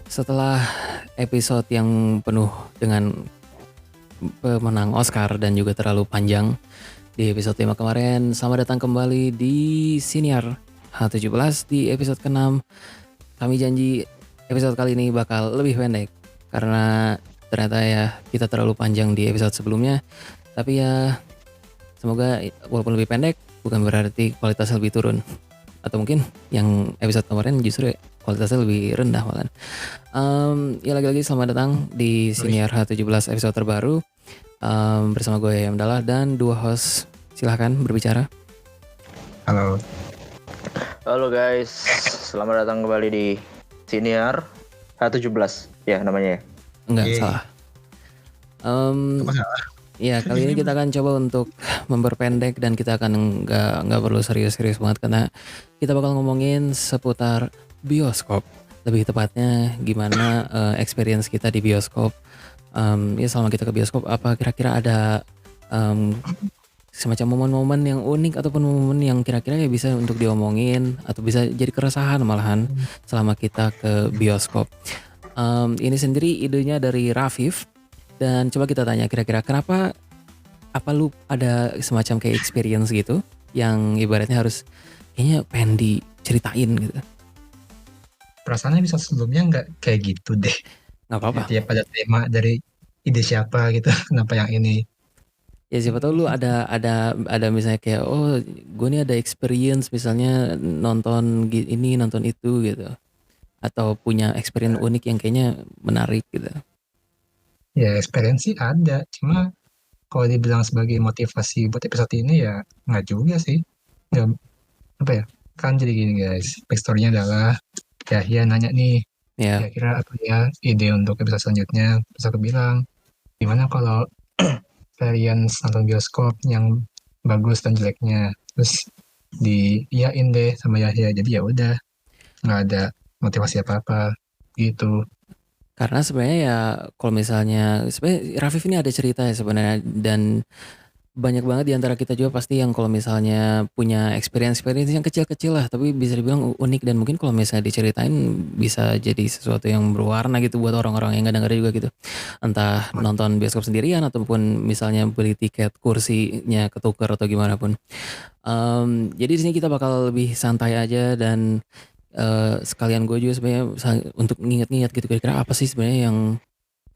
Setelah episode yang penuh dengan pemenang Oscar dan juga terlalu panjang di episode 5 kemarin, selamat datang kembali di Siniar H17 di episode ke-6. Kami janji episode kali ini bakal lebih pendek karena ternyata ya kita terlalu panjang di episode sebelumnya. Tapi ya semoga walaupun lebih pendek bukan berarti kualitasnya lebih turun. Atau mungkin yang episode kemarin justru kualitasnya lebih rendah malah. Ya lagi-lagi selamat datang di Siniar H17 episode terbaru. Bersama gue Yayam Dalah dan dua host. Silahkan berbicara. Halo. Halo guys, selamat datang kembali di Siniar H17 ya namanya ya? Enggak, salah. Apa salah? Ya kali ini kita akan coba untuk memperpendek dan kita akan nggak perlu serius-serius banget karena kita bakal ngomongin seputar bioskop. Lebih tepatnya gimana experience kita di bioskop. Ya selama kita ke bioskop apa kira-kira ada semacam momen-momen yang unik ataupun momen yang kira-kira ya bisa untuk diomongin atau bisa jadi keresahan malahan selama kita ke bioskop. Ini sendiri idenya dari Rafif. Dan coba kita tanya kira-kira kenapa, apa lu ada semacam kayak experience gitu yang ibaratnya harus kayaknya pengen diceritain gitu. Perasaannya bisa sebelumnya nggak kayak gitu deh. Nggak apa-apa. Tiap ada tema dari ide siapa gitu. Kenapa yang ini? Ya siapa tahu lu ada misalnya kayak oh gue nih ada experience misalnya nonton ini nonton itu gitu. Atau punya experience unik yang kayaknya menarik gitu. Ya experience sih ada. Cuma kalau dibilang sebagai motivasi buat episode ini ya nggak juga sih. Nggak, apa ya? Kan jadi gini guys. Backstory-nya adalah Yahya nanya nih. Ya. Kira-kira apa ya ide untuk episode selanjutnya? Terus aku bilang, gimana kalau experience nonton bioskop yang bagus dan jeleknya? Terus diiyain deh sama Yahya. Jadi ya udah, nggak ada motivasi apa-apa gitu. Karena sebenarnya ya kalau misalnya sebenarnya Rafif ini ada cerita ya sebenarnya dan banyak banget di antara kita juga pasti yang kalau misalnya punya experience yang kecil-kecil lah tapi bisa dibilang unik dan mungkin kalau misalnya diceritain bisa jadi sesuatu yang berwarna gitu buat orang-orang yang nggak denger juga gitu. Entah nonton bioskop sendirian ataupun misalnya beli tiket kursinya ketukar atau gimana pun. Jadi di sini kita bakal lebih santai aja dan sekalian gue juga sebenarnya untuk nginget-nginget gitu kira-kira apa sih sebenarnya yang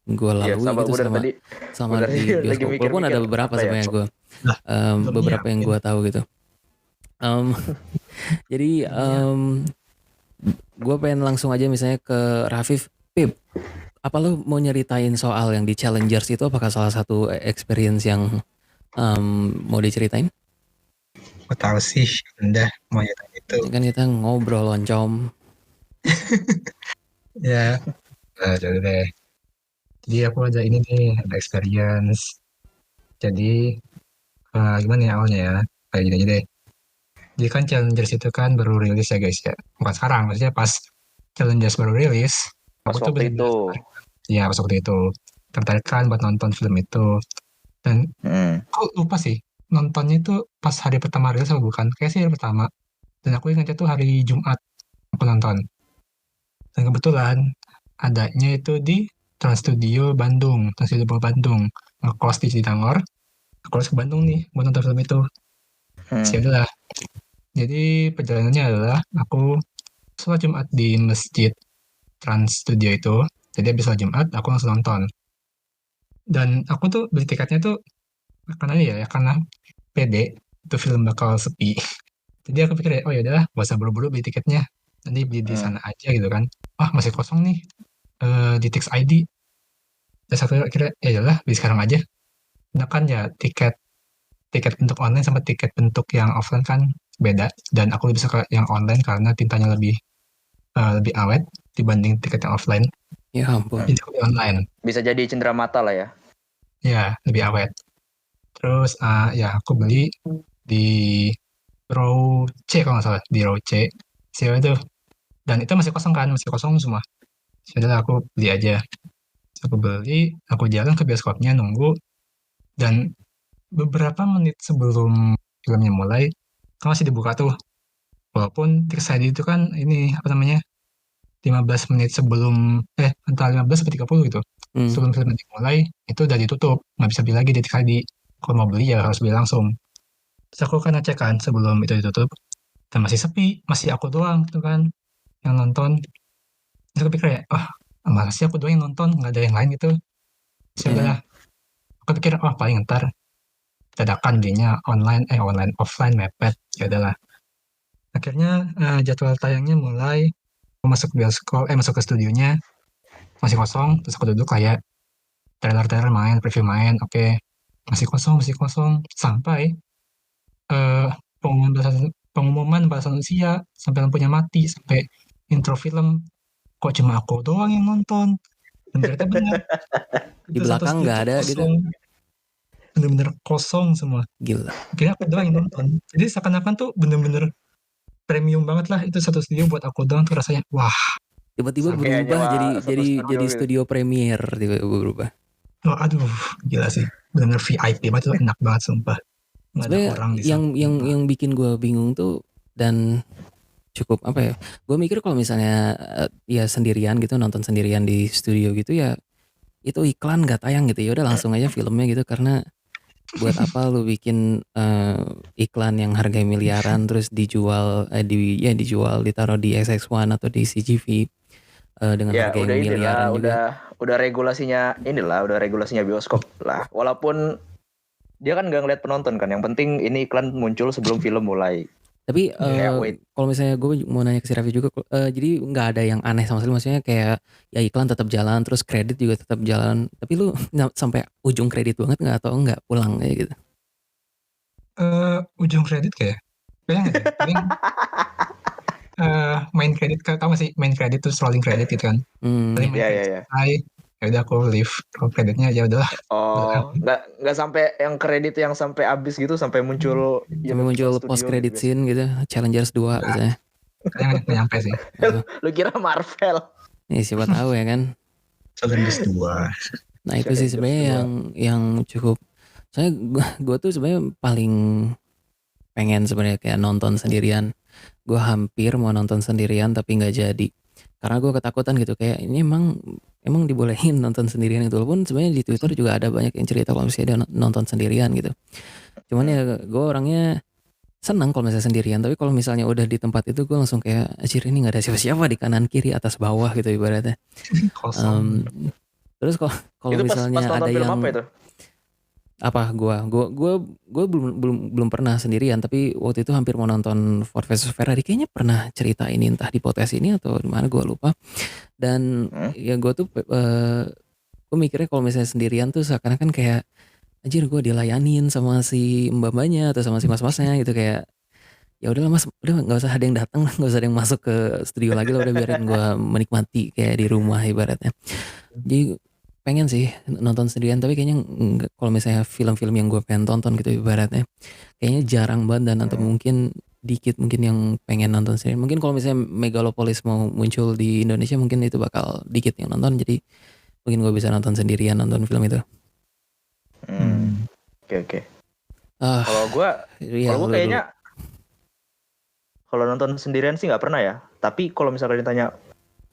gue lalui sama gitu gue dari tadi. sama Gue dari di lagi bioskop. mikir-mikir Walaupun ada beberapa apa ya? sebenarnya gue Lah, belum beberapa yang nyiapin. gue tahu gitu. Jadi gue pengen langsung aja misalnya ke Rafif. Pip, apa lu mau nyeritain soal yang di Challengers itu? Apakah salah satu experience yang mau diceritain? Aku tahu sih, Anda mau nyeritain itu. Ini kan kita ngobrol loncom. Ya, nah, jadi deh. Jadi aku ada ini nih, ada experience. Jadi, gimana ya awalnya ya? Kayak gini aja deh. Jadi kan Challengers itu kan baru rilis ya guys ya. Bukan sekarang, maksudnya pas Challengers baru rilis, Pas aku tuh waktu bener-bener itu. tertarik. Ya, pas waktu itu. Tertarik kan buat nonton film itu. Dan aku lupa sih, nontonnya itu pas hari pertama rilis atau bukan. Kayaknya sih hari pertama. Dan aku ingatnya tuh hari Jumat aku nonton. Dan kebetulan adanya itu di Trans Studio Bandung, Trans Studio Bandung. Ngekos di Citangor, aku harus ke Bandung nih buat nonton film itu. Ya udahlah. Jadi perjalanannya adalah aku sholat Jumat di masjid Trans Studio itu. Jadi habis sholat Jumat aku langsung nonton. Dan aku tuh beli tiketnya tuh karena ya karena pede itu film bakal sepi. Jadi aku pikir ya, oh ya udahlah, gak usah buru-buru beli tiketnya. Nanti beli di sana aja gitu kan. Ah, masih kosong nih di Tix ID. Terus aku kira ya udahlah, beli sekarang aja. Nah kan ya tiket tiket bentuk online sama tiket bentuk yang offline kan beda. Dan aku lebih suka yang online karena tintanya lebih awet dibanding tiket yang offline. Ya ampun. Jadi aku beli online. Bisa jadi cendera mata lah ya. Ya, lebih awet. Terus ya aku beli di row C kalau nggak salah, di row C. Siapa itu? Dan itu masih kosong kan, masih kosong semua. Sudah aku beli aja. Aku beli, aku jalan ke bioskopnya nunggu, dan beberapa menit sebelum filmnya mulai, kan masih dibuka tuh. Walaupun Tix ID itu kan ini apa namanya, 15 menit sebelum antara 15 sampai 30 gitu. Sebelum film dimulai itu udah ditutup, nggak bisa beli lagi di TKD. Kalau mau beli ya harus beli langsung. Terus aku kan ngecek kan sebelum itu ditutup dan masih sepi, masih aku doang tuh kan yang nonton. Terus aku pikir ya, masa sih aku doang yang nonton, nggak ada yang lain gitu. Terus udahlah, aku pikir paling ntar dadakan belinya online offline mepet, ya udahlah. Akhirnya jadwal tayangnya mulai masuk bioskop, masuk ke studionya masih kosong, terus aku duduk kayak trailer main, preview main, oke. Masih kosong sampai pengumuman balasan usia, sampai lampunya mati, sampai intro film. Kok cuma aku doang yang nonton? Dan ternyata benar. Di Itu satu belakang studio nggak ada gitu. kosong. Bener-bener kosong semua. Gila. Kayaknya aku doang yang nonton. Jadi seakan-akan tuh bener-bener premium banget lah itu satu studio buat aku doang tuh rasanya. Wah, Tiba-tiba Kayak berubah nyewa jadi satu studio gitu. studio premier, tiba-tiba berubah. aduh, gila sih. Bener-bener VIP banget tuh, enak banget sumpah. Nggak ada Sebenarnya orang di yang bikin gue bingung tuh dan cukup apa ya? Gue mikir kalau misalnya ya sendirian gitu, nonton sendirian di studio gitu ya, itu iklan nggak tayang gitu, ya udah langsung aja filmnya gitu. Karena buat apa lu bikin iklan yang harga miliaran terus dijual dijual ditaruh di XX1 atau di CGV dengan Ya harga udah yang miliaran juga. udah regulasinya udah regulasinya bioskop lah. Walaupun dia kan nggak ngeliat penonton kan, yang penting ini iklan muncul sebelum film mulai. Tapi wait. kalau misalnya gue mau nanya ke si Raffi juga, jadi nggak ada yang aneh sama sekali, maksudnya kayak ya iklan tetap jalan, terus kredit juga tetap jalan. Tapi lu sampai ujung kredit banget nggak atau nggak pulang kayak gitu? Ujung kredit kayak nggak deh. Paling main kredit, tau gak sih main kredit terus rolling kredit gitu kan. Paling main kredit selesai, ya udah aku leave. Kalau kreditnya ya udahlah. Nggak sampai yang kredit yang sampai habis gitu, sampai muncul Sampai muncul post credit gitu, scene gitu, Challengers 2 misalnya. Kayaknya nggak nyampe sih. Lu kira Marvel? Nih siapa tahu ya kan. Challengers 2. Nah itu sih sebenarnya yang cukup. Soalnya gue tuh sebenarnya paling pengen sebenarnya kayak nonton sendirian. Gue hampir mau nonton sendirian tapi nggak jadi. Karena gue ketakutan gitu, kayak ini emang dibolehin nonton sendirian gitu. Walaupun sebenarnya di Twitter juga ada banyak yang cerita kalau misalnya dia nonton sendirian gitu. Cuman ya gue orangnya senang kalau misalnya sendirian, tapi kalau misalnya udah di tempat itu gue langsung kayak anjir, ini nggak ada siapa-siapa di kanan kiri atas bawah gitu ibaratnya. Terus kalau misalnya pas ada yang apa itu? Gue belum pernah sendirian, tapi waktu itu hampir mau nonton Ford vs Ferrari, kayaknya pernah cerita ini entah di podcast ini atau di mana gue lupa. Dan ya gue tuh gue mikirnya kalau misalnya sendirian tuh seakan-akan kayak anjir gue dilayanin sama si mbak-mbaknya atau sama si mas-masnya gitu, kayak ya udahlah mas, udah nggak usah ada yang datang, nggak usah ada yang masuk ke studio lagi lah, udah biarin gue menikmati kayak di rumah ibaratnya. Jadi pengen sih nonton sendirian, tapi kayaknya kalau misalnya film-film yang gue pengen tonton gitu ibaratnya kayaknya jarang banget, dan atau mungkin dikit mungkin yang pengen nonton sendirian. Mungkin kalau misalnya Megalopolis mau muncul di Indonesia mungkin itu bakal dikit yang nonton, jadi mungkin gue bisa nonton sendirian nonton film itu. Oke. Kalau gue kayaknya kalau nonton sendirian sih nggak pernah ya. Tapi kalau misalkan ditanya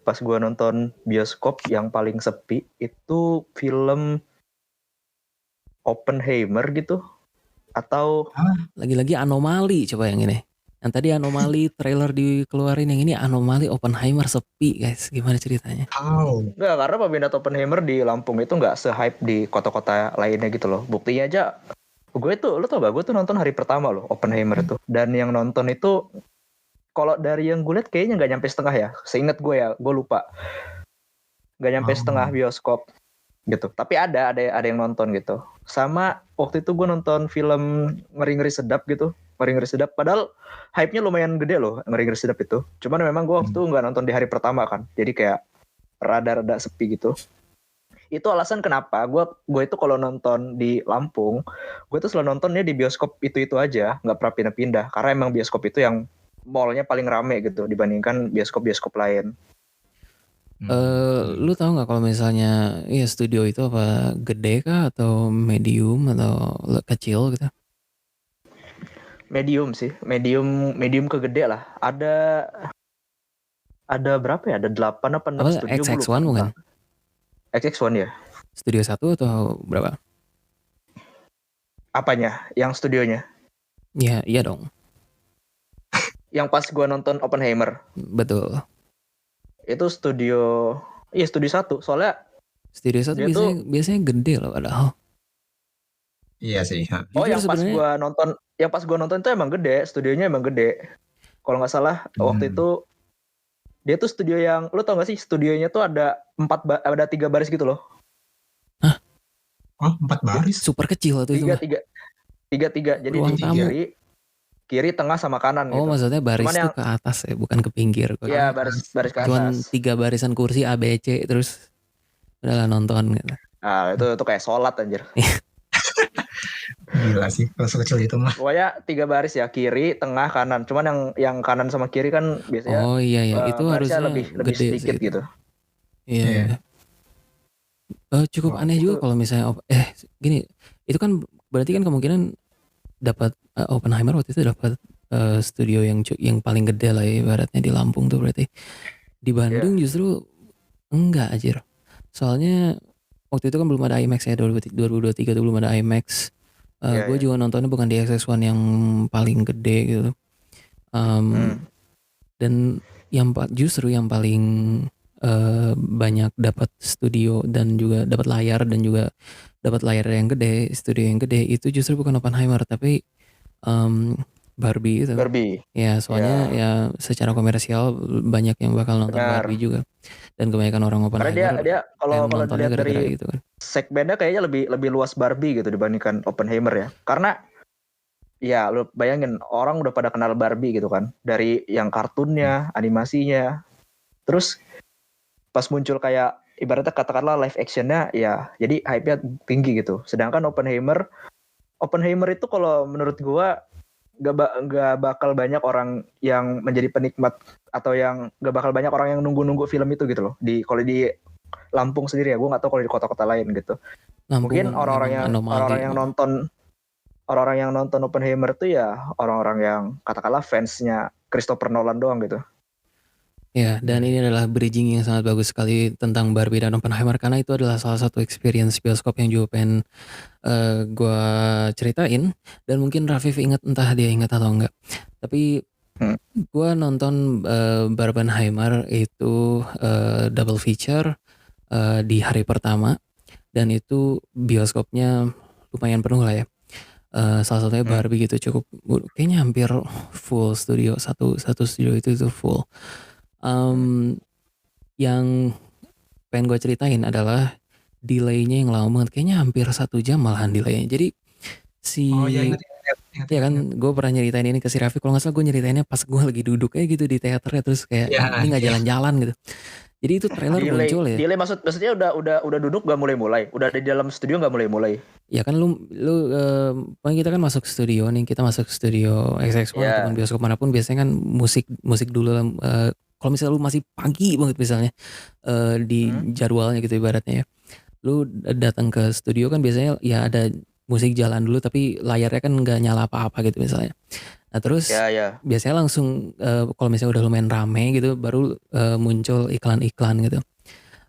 pas gue nonton bioskop yang paling sepi itu film Oppenheimer gitu, atau lagi-lagi Anomali, coba yang ini. Yang tadi Anomali trailer dikeluarin, yang ini Anomali Oppenheimer sepi guys, gimana ceritanya? Nggak, karena peminat Oppenheimer di Lampung itu nggak se-hype di kota-kota lainnya gitu loh. Buktinya aja gue tuh, lo tau gak, gue tuh nonton hari pertama loh Oppenheimer itu, dan yang nonton itu kalau dari yang gue lihat kayaknya nggak nyampe setengah ya, seingat gue ya, gue lupa, nggak nyampe setengah bioskop gitu. Tapi ada yang nonton gitu. Sama waktu itu gue nonton film Ngeri-Ngeri Sedap gitu, Ngeri-Ngeri Sedap, padahal hype-nya lumayan gede loh Ngeri-Ngeri Sedap itu. Cuman memang gue waktu itu nggak nonton di hari pertama kan, jadi kayak rada-rada sepi gitu. Itu alasan kenapa gue itu kalau nonton di Lampung, gue tuh selalu nontonnya di bioskop itu aja, nggak pernah pindah-pindah, karena emang bioskop itu yang mallnya paling rame gitu dibandingkan bioskop-bioskop lain. Lu tahu nggak kalau misalnya ya studio itu apa gede kah atau medium atau kecil gitu? Medium sih, medium ke gede lah. Ada berapa ya? Ada 8 apa 6 Apa studio, gue XX1 lupa. bukan? XX1 ya? Studio 1 atau berapa? Apanya? Yang studionya? Ya, iya dong. Yang pas gue nonton Oppenheimer. Betul. Itu studio 1. Soalnya Studio 1 dia tuh biasanya gede loh padahal. Iya sih. Jujur yang pas sebenarnya gue nonton itu emang gede, studionya emang gede. Kalau nggak salah waktu itu dia tuh studio yang, lu tau gak sih studionya tuh ada 3 baris gitu loh. Hah? Oh, 4 baris. Super kecil tuh itu. Tiga. Jadi Ruang di tamu. kiri, tengah sama kanan Oh, gitu. maksudnya baris Cuman tuh ke atas ya, bukan ke pinggir. Iya, baris ke Cuman atas. 3 barisan kursi A, B, C, terus udahlah nonton gitu. Nah, itu kayak sholat anjir. Gila sih kalau sekecil itu mah. Pokoknya 3 baris ya, kiri, tengah, kanan. Cuman yang kanan sama kiri kan biasanya Oh iya itu barisnya harusnya lebih gede sedikit sih itu. gitu. Iya. Cukup Wah, aneh juga kalau misalnya gini, itu kan berarti kan kemungkinan dapat Oppenheimer waktu itu dapat studio yang paling gede lah ya, ibaratnya di Lampung tuh berarti. Di Bandung justru enggak anjir. Soalnya waktu itu kan belum ada IMAX ya, 2023 tuh belum ada IMAX. Gue juga nontonnya bukan di XX1 yang paling gede gitu. Dan justru yang paling banyak dapat studio dan juga dapat layar dan juga dapat layar yang gede, studio yang gede itu justru bukan Oppenheimer tapi Barbie itu. Barbie. Ya soalnya ya secara komersial banyak yang bakal nonton Barbie juga. Dan kebanyakan orang Oppenheimer. Karena dia kalau nontonnya dilihat dari gitu kan. Segmennya kayaknya lebih luas Barbie gitu dibandingkan Oppenheimer ya. Karena ya lu bayangin orang udah pada kenal Barbie gitu kan. Dari yang kartunnya, animasinya. Terus pas muncul kayak ibaratnya katakanlah live actionnya ya jadi hype-nya tinggi gitu. Sedangkan Oppenheimer itu kalau menurut gua gak bakal banyak orang yang menjadi penikmat atau yang gak bakal banyak orang yang nunggu film itu gitu loh. Kalau di Lampung sendiri ya, gue nggak tahu kalau di kota-kota lain gitu. Lampung Mungkin orang-orang yang nonton Oppenheimer itu ya orang-orang yang katakanlah fansnya Christopher Nolan doang gitu. Ya, dan ini adalah bridging yang sangat bagus sekali tentang Barbie dan Oppenheimer karena itu adalah salah satu experience bioskop yang juga pengen gue ceritain dan mungkin Rafif entah dia ingat atau enggak. Tapi gue nonton Barbenheimer itu double feature di hari pertama dan itu bioskopnya lumayan penuh lah ya. Salah satunya Barbie gitu cukup kayaknya hampir full studio satu studio itu full. Yang pengen gue ceritain adalah delaynya yang lama banget, kayaknya hampir 1 jam malahan delaynya. Jadi ya kan gue pernah nyeritain ini ke si Rafi, kalau nggak salah gue nyeritainnya pas gue lagi duduk kayak gitu di teaternya terus kayak ini nggak jalan-jalan gitu. Jadi itu trailer muncul ya. Delay maksudnya udah duduk gak mulai, udah di dalam studio gak mulai. Ya kan lu kita kan masuk studio nih, kita masuk studio XX1 ataupun bioskop manapun biasanya kan musik dulu kalau misalnya lu masih pagi banget misalnya di jadwalnya gitu ibaratnya ya. Lu datang ke studio kan biasanya ya ada musik jalan dulu tapi layarnya kan nggak nyala apa-apa gitu misalnya. Nah terus biasanya langsung kalau misalnya udah lumayan rame gitu baru muncul iklan-iklan gitu.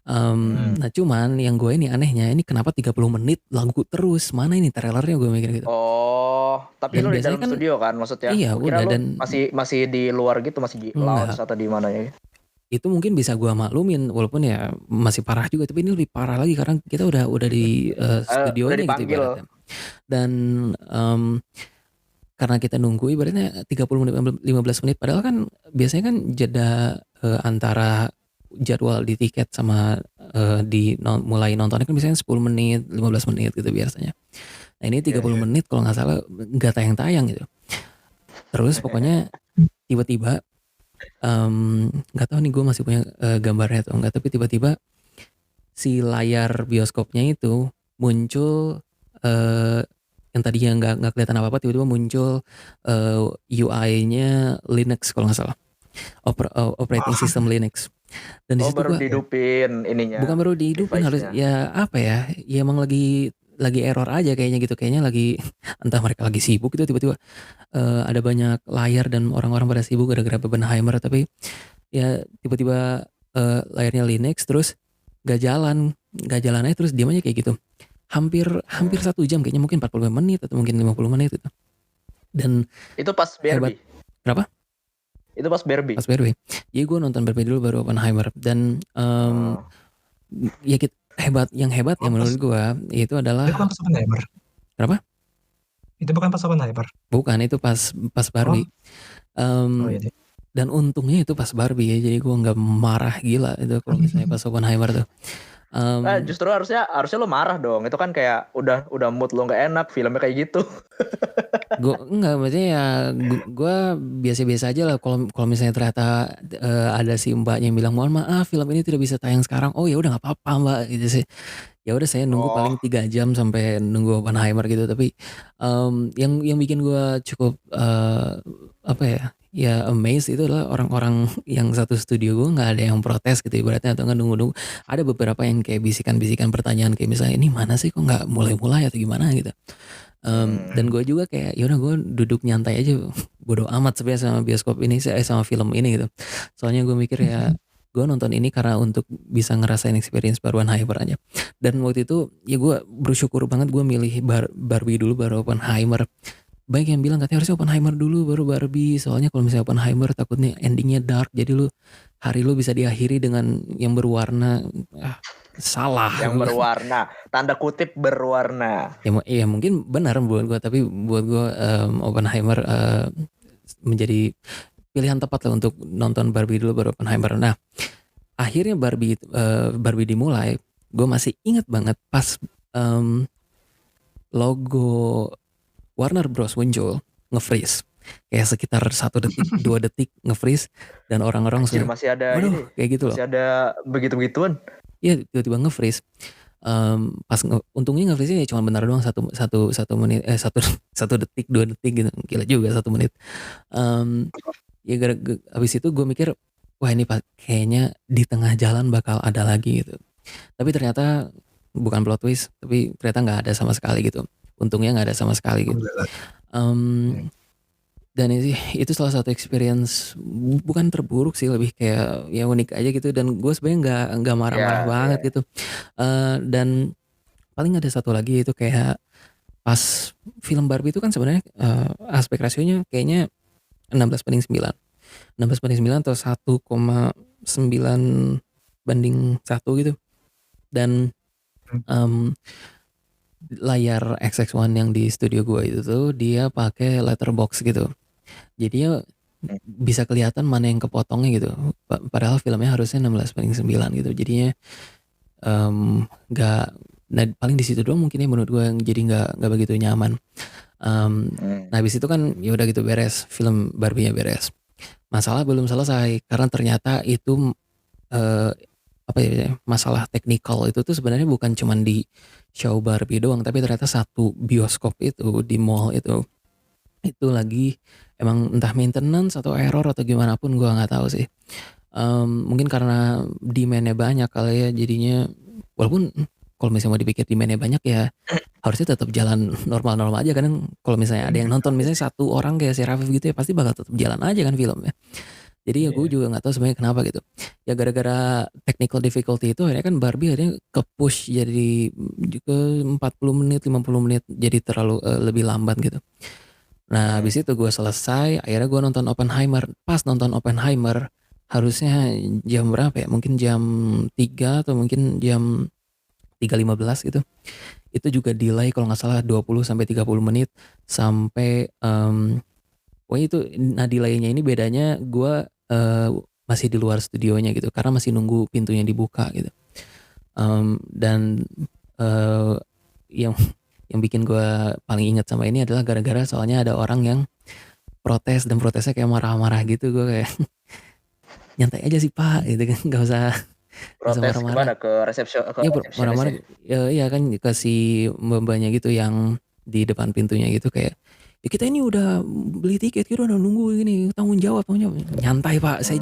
Nah cuman yang gue ini anehnya ini kenapa 30 menit lagu terus, mana ini trailernya, gue mikir gitu. Oh, tapi lu di dalam studio kan maksudnya? Iya udah, dan masih di luar gitu, masih di lounge atau di mana ya? Itu mungkin bisa gue maklumin walaupun ya masih parah juga, tapi ini lebih parah lagi karena kita udah di studionya gitu ibaratnya. Dan karena kita nunggu ibaratnya 30 menit 15 menit padahal kan biasanya kan jeda antara jadwal di tiket sama mulai nontonnya kan biasanya 10 menit 15 menit gitu biasanya. Nah ini 30 menit kalau nggak salah nggak tayang gitu. Terus pokoknya tiba-tiba nggak tahu nih gue masih punya gambarnya atau enggak, tapi tiba-tiba si layar bioskopnya itu muncul yang tadinya nggak kelihatan apa-apa tiba-tiba muncul UI-nya Linux kalau nggak salah, operating system Linux. Dan di situ baru dihidupin ininya. Bukan baru dihidupin, harus ya apa ya emang lagi error aja kayaknya gitu, kayaknya lagi entah mereka lagi sibuk gitu tiba-tiba ada banyak layar dan orang-orang pada sibuk gara-gara Barbenheimer, tapi ya tiba-tiba layarnya Linux terus gak jalan aja terus diam aja kayak gitu. Hampir Hmm. 1 jam kayaknya, mungkin 45 menit atau mungkin 50 menit itu. Dan Itu pas hebat. Barbie. Kenapa? Itu pas Barbie. Pas Barbie. Jadi gue nonton Barbie dulu baru Oppenheimer. Dan Oh. ya hebat ya Oh, menurut gue itu itu adalah bukan pas Oppenheimer. Kenapa? Itu bukan pas Oppenheimer. Bukan, itu pas Oh, Barbie. oh iya deh. Dan untungnya itu pas Barbie ya, jadi gue nggak marah gila itu kalau misalnya pas Oppenheimer tuh. Justru harusnya lo marah dong. Itu kan kayak udah mood lo nggak enak filmnya kayak gitu. Gue enggak, maksudnya ya gue biasa-biasa aja lah kalau kalau misalnya ternyata ada si mbaknya yang bilang mohon maaf film ini tidak bisa tayang sekarang. Oh ya udah nggak apa-apa mbak gitu sih. Ya udah saya nunggu Oh. paling 3 jam sampai nunggu Oppenheimer gitu. Tapi yang bikin gue cukup apa ya amazed itu adalah orang-orang yang satu studio gue nggak ada yang protes gitu ibaratnya, atau nggak nunggu-nunggu. Ada beberapa yang kayak bisikan-bisikan pertanyaan kayak misalnya ini mana sih kok nggak mulai-mulai atau gimana gitu. Dan gue juga kayak yaudah gue duduk nyantai aja, bodo amat sebenarnya sama bioskop ini, sama film ini gitu. Soalnya gue mikir ya gue nonton ini karena untuk bisa ngerasain experience baru Oppenheimer aja. Dan waktu itu ya gue bersyukur banget gue milih Barbie dulu baru Oppenheimer. Banyak yang bilang katanya harusnya Oppenheimer dulu baru Barbie, soalnya kalau misalnya Oppenheimer takutnya endingnya dark, jadi hari lu bisa diakhiri dengan yang berwarna. Salah. Yang berwarna, tanda kutip berwarna. Ya mungkin benar buat gue, tapi buat gue Oppenheimer menjadi pilihan tepat lah untuk nonton Barbie dulu baru Oppenheimer. Nah akhirnya Barbie dimulai, gue masih ingat banget pas logo Warner Bros muncul, nge-freeze kayak sekitar 1 detik 2 detik nge-freeze, dan orang-orang Anjir, masih ada waduh, ini, kayak gitu loh. masih ada begitu-begituan. Iya tiba-tiba nge-freeze. Pas untungnya nge-freeze ya cuma benar doang 1 menit, 1 detik 2 detik gitu, gila juga 1 menit. Ya abis itu gue mikir wah ini kayaknya di tengah jalan bakal ada lagi gitu, tapi ternyata bukan plot twist, tapi ternyata nggak ada sama sekali gitu. Untungnya nggak ada sama sekali gitu. Dan itu salah satu experience bukan terburuk sih, lebih kayak ya unik aja gitu, dan gue sebenarnya nggak marah-marah banget gitu. Dan paling ada satu lagi itu kayak pas film Barbie itu kan sebenarnya aspek rasionya kayaknya 16:9 atau 1,9 banding 1 gitu. Dan layar XX1 yang di studio gue itu tuh dia pakai letterbox gitu, jadi ya bisa kelihatan mana yang kepotongnya gitu, padahal filmnya harusnya 16:9 gitu. Jadinya nggak paling di situ doang mungkin ya menurut gue yang jadi nggak begitu nyaman. Nah habis itu kan ya udah gitu beres, film Barbie-nya beres. Masalah belum selesai karena ternyata itu apa ya, masalah teknikal itu tuh sebenarnya bukan cuman di show Barbie doang, tapi ternyata satu bioskop itu di mall itu lagi emang entah maintenance atau error atau gimana pun gue nggak tahu sih. Mungkin karena demand-nya banyak kali ya, jadinya walaupun kalau misalnya mau dipikir demand-nya banyak ya harusnya tetap jalan normal-normal aja. Kadang kalau misalnya ada yang nonton misalnya 1 orang kayak si Rafif gitu ya pasti bakal tetap jalan aja kan filmnya. Jadi ya gue juga nggak tahu sebenarnya kenapa gitu. Ya gara-gara technical difficulty itu akhirnya kan Barbie akhirnya ke-push jadi ke 40 menit, 50 menit, jadi terlalu lebih lambat gitu. Nah habis itu gue selesai, akhirnya gue nonton Oppenheimer. Pas nonton Oppenheimer harusnya jam berapa ya? Mungkin jam 3 atau mungkin jam 3:15 gitu. Itu juga delay kalau nggak salah 20 sampai 30 menit sampai wah itu. Nah delaynya ini bedanya gue masih di luar studionya gitu karena masih nunggu pintunya dibuka gitu. Dan yang bikin gue paling ingat sama ini adalah gara-gara soalnya ada orang yang protes, dan protesnya kayak marah-marah gitu. Gue kayak nyantai aja sih pak gitu kan, nggak usah Protes marah-marah. kemana? Ke resepsi? Iya marah-marah ya kan ke si mbak-mbaknya gitu yang di depan pintunya gitu, kayak ya kita ini udah beli tiket, kita udah nunggu gini, tanggung jawab. Nyantai pak, saya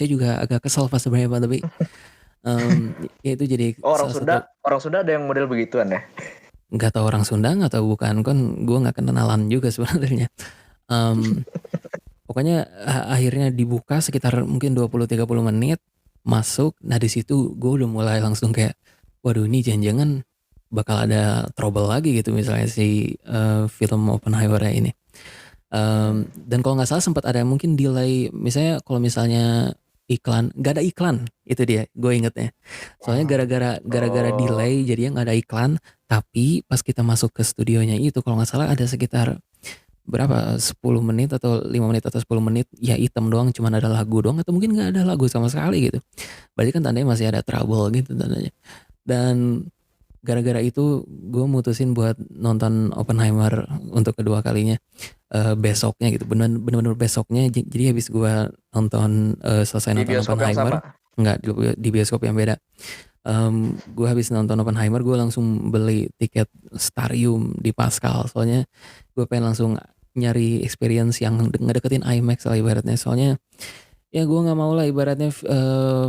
juga agak kesel pas sebenarnya pak, tapi ya itu jadi orang Sunda ada yang model begituan ya? Nggak tahu orang Sunda atau bukan, kan gue nggak kenalan juga sebenarnya. Pokoknya akhirnya dibuka sekitar mungkin 20-30 menit, masuk. Nah di situ gue udah mulai langsung kayak, waduh ini jangan-jangan bakal ada trouble lagi gitu misalnya si film Oppenheimer ini. Dan kalau nggak salah sempat ada mungkin delay, misalnya kalau misalnya iklan, nggak ada iklan, itu dia, gue ingetnya. Soalnya gara-gara delay jadinya nggak ada iklan, tapi pas kita masuk ke studionya itu kalau nggak salah ada sekitar berapa 10 menit atau 5 menit atau 10 menit ya hitam doang, cuman ada lagu doang atau mungkin nggak ada lagu sama sekali gitu. Berarti kan tandanya masih ada trouble gitu tandanya. Dan gara-gara itu gue mutusin buat nonton Oppenheimer untuk kedua kalinya besoknya gitu, bener-bener besoknya. Jadi habis gue nonton selesai Di nonton bioskop yang Oppenheimer, sama. enggak di bioskop yang beda. Gue habis nonton Oppenheimer, gue langsung beli tiket Starium di Pascal. Soalnya gue pengen langsung nyari experience yang ngedeketin IMAX lah ibaratnya. Soalnya ya gue nggak mau lah ibaratnya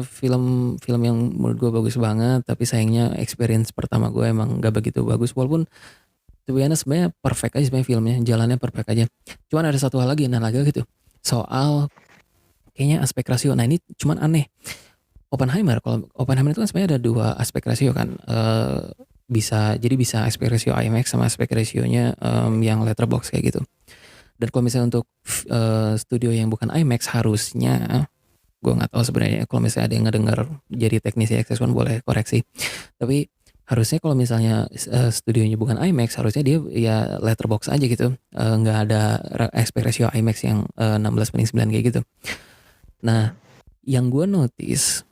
film yang menurut gue bagus banget, tapi sayangnya experience pertama gue emang nggak begitu bagus. Walaupun sebenarnya perfect aja sebenarnya filmnya, jalannya perfect aja. Cuman ada satu hal lagi, nah lagi gitu. Soal kayaknya aspek rasio. Nah ini cuman aneh. Kalau Oppenheimer itu kan sebenarnya ada dua aspek rasio kan. Bisa aspek rasio IMAX sama aspek rasionya yang letterbox kayak gitu. Dan kalau misalnya untuk studio yang bukan IMAX harusnya, gue nggak tahu sebenarnya, kalau misalnya ada yang ngedengar jadi teknisi XS1 boleh koreksi. Tapi harusnya kalau misalnya studionya bukan IMAX harusnya dia ya letterbox aja gitu, nggak ada aspek rasio IMAX yang 16:9 kayak gitu. Nah yang gue notice,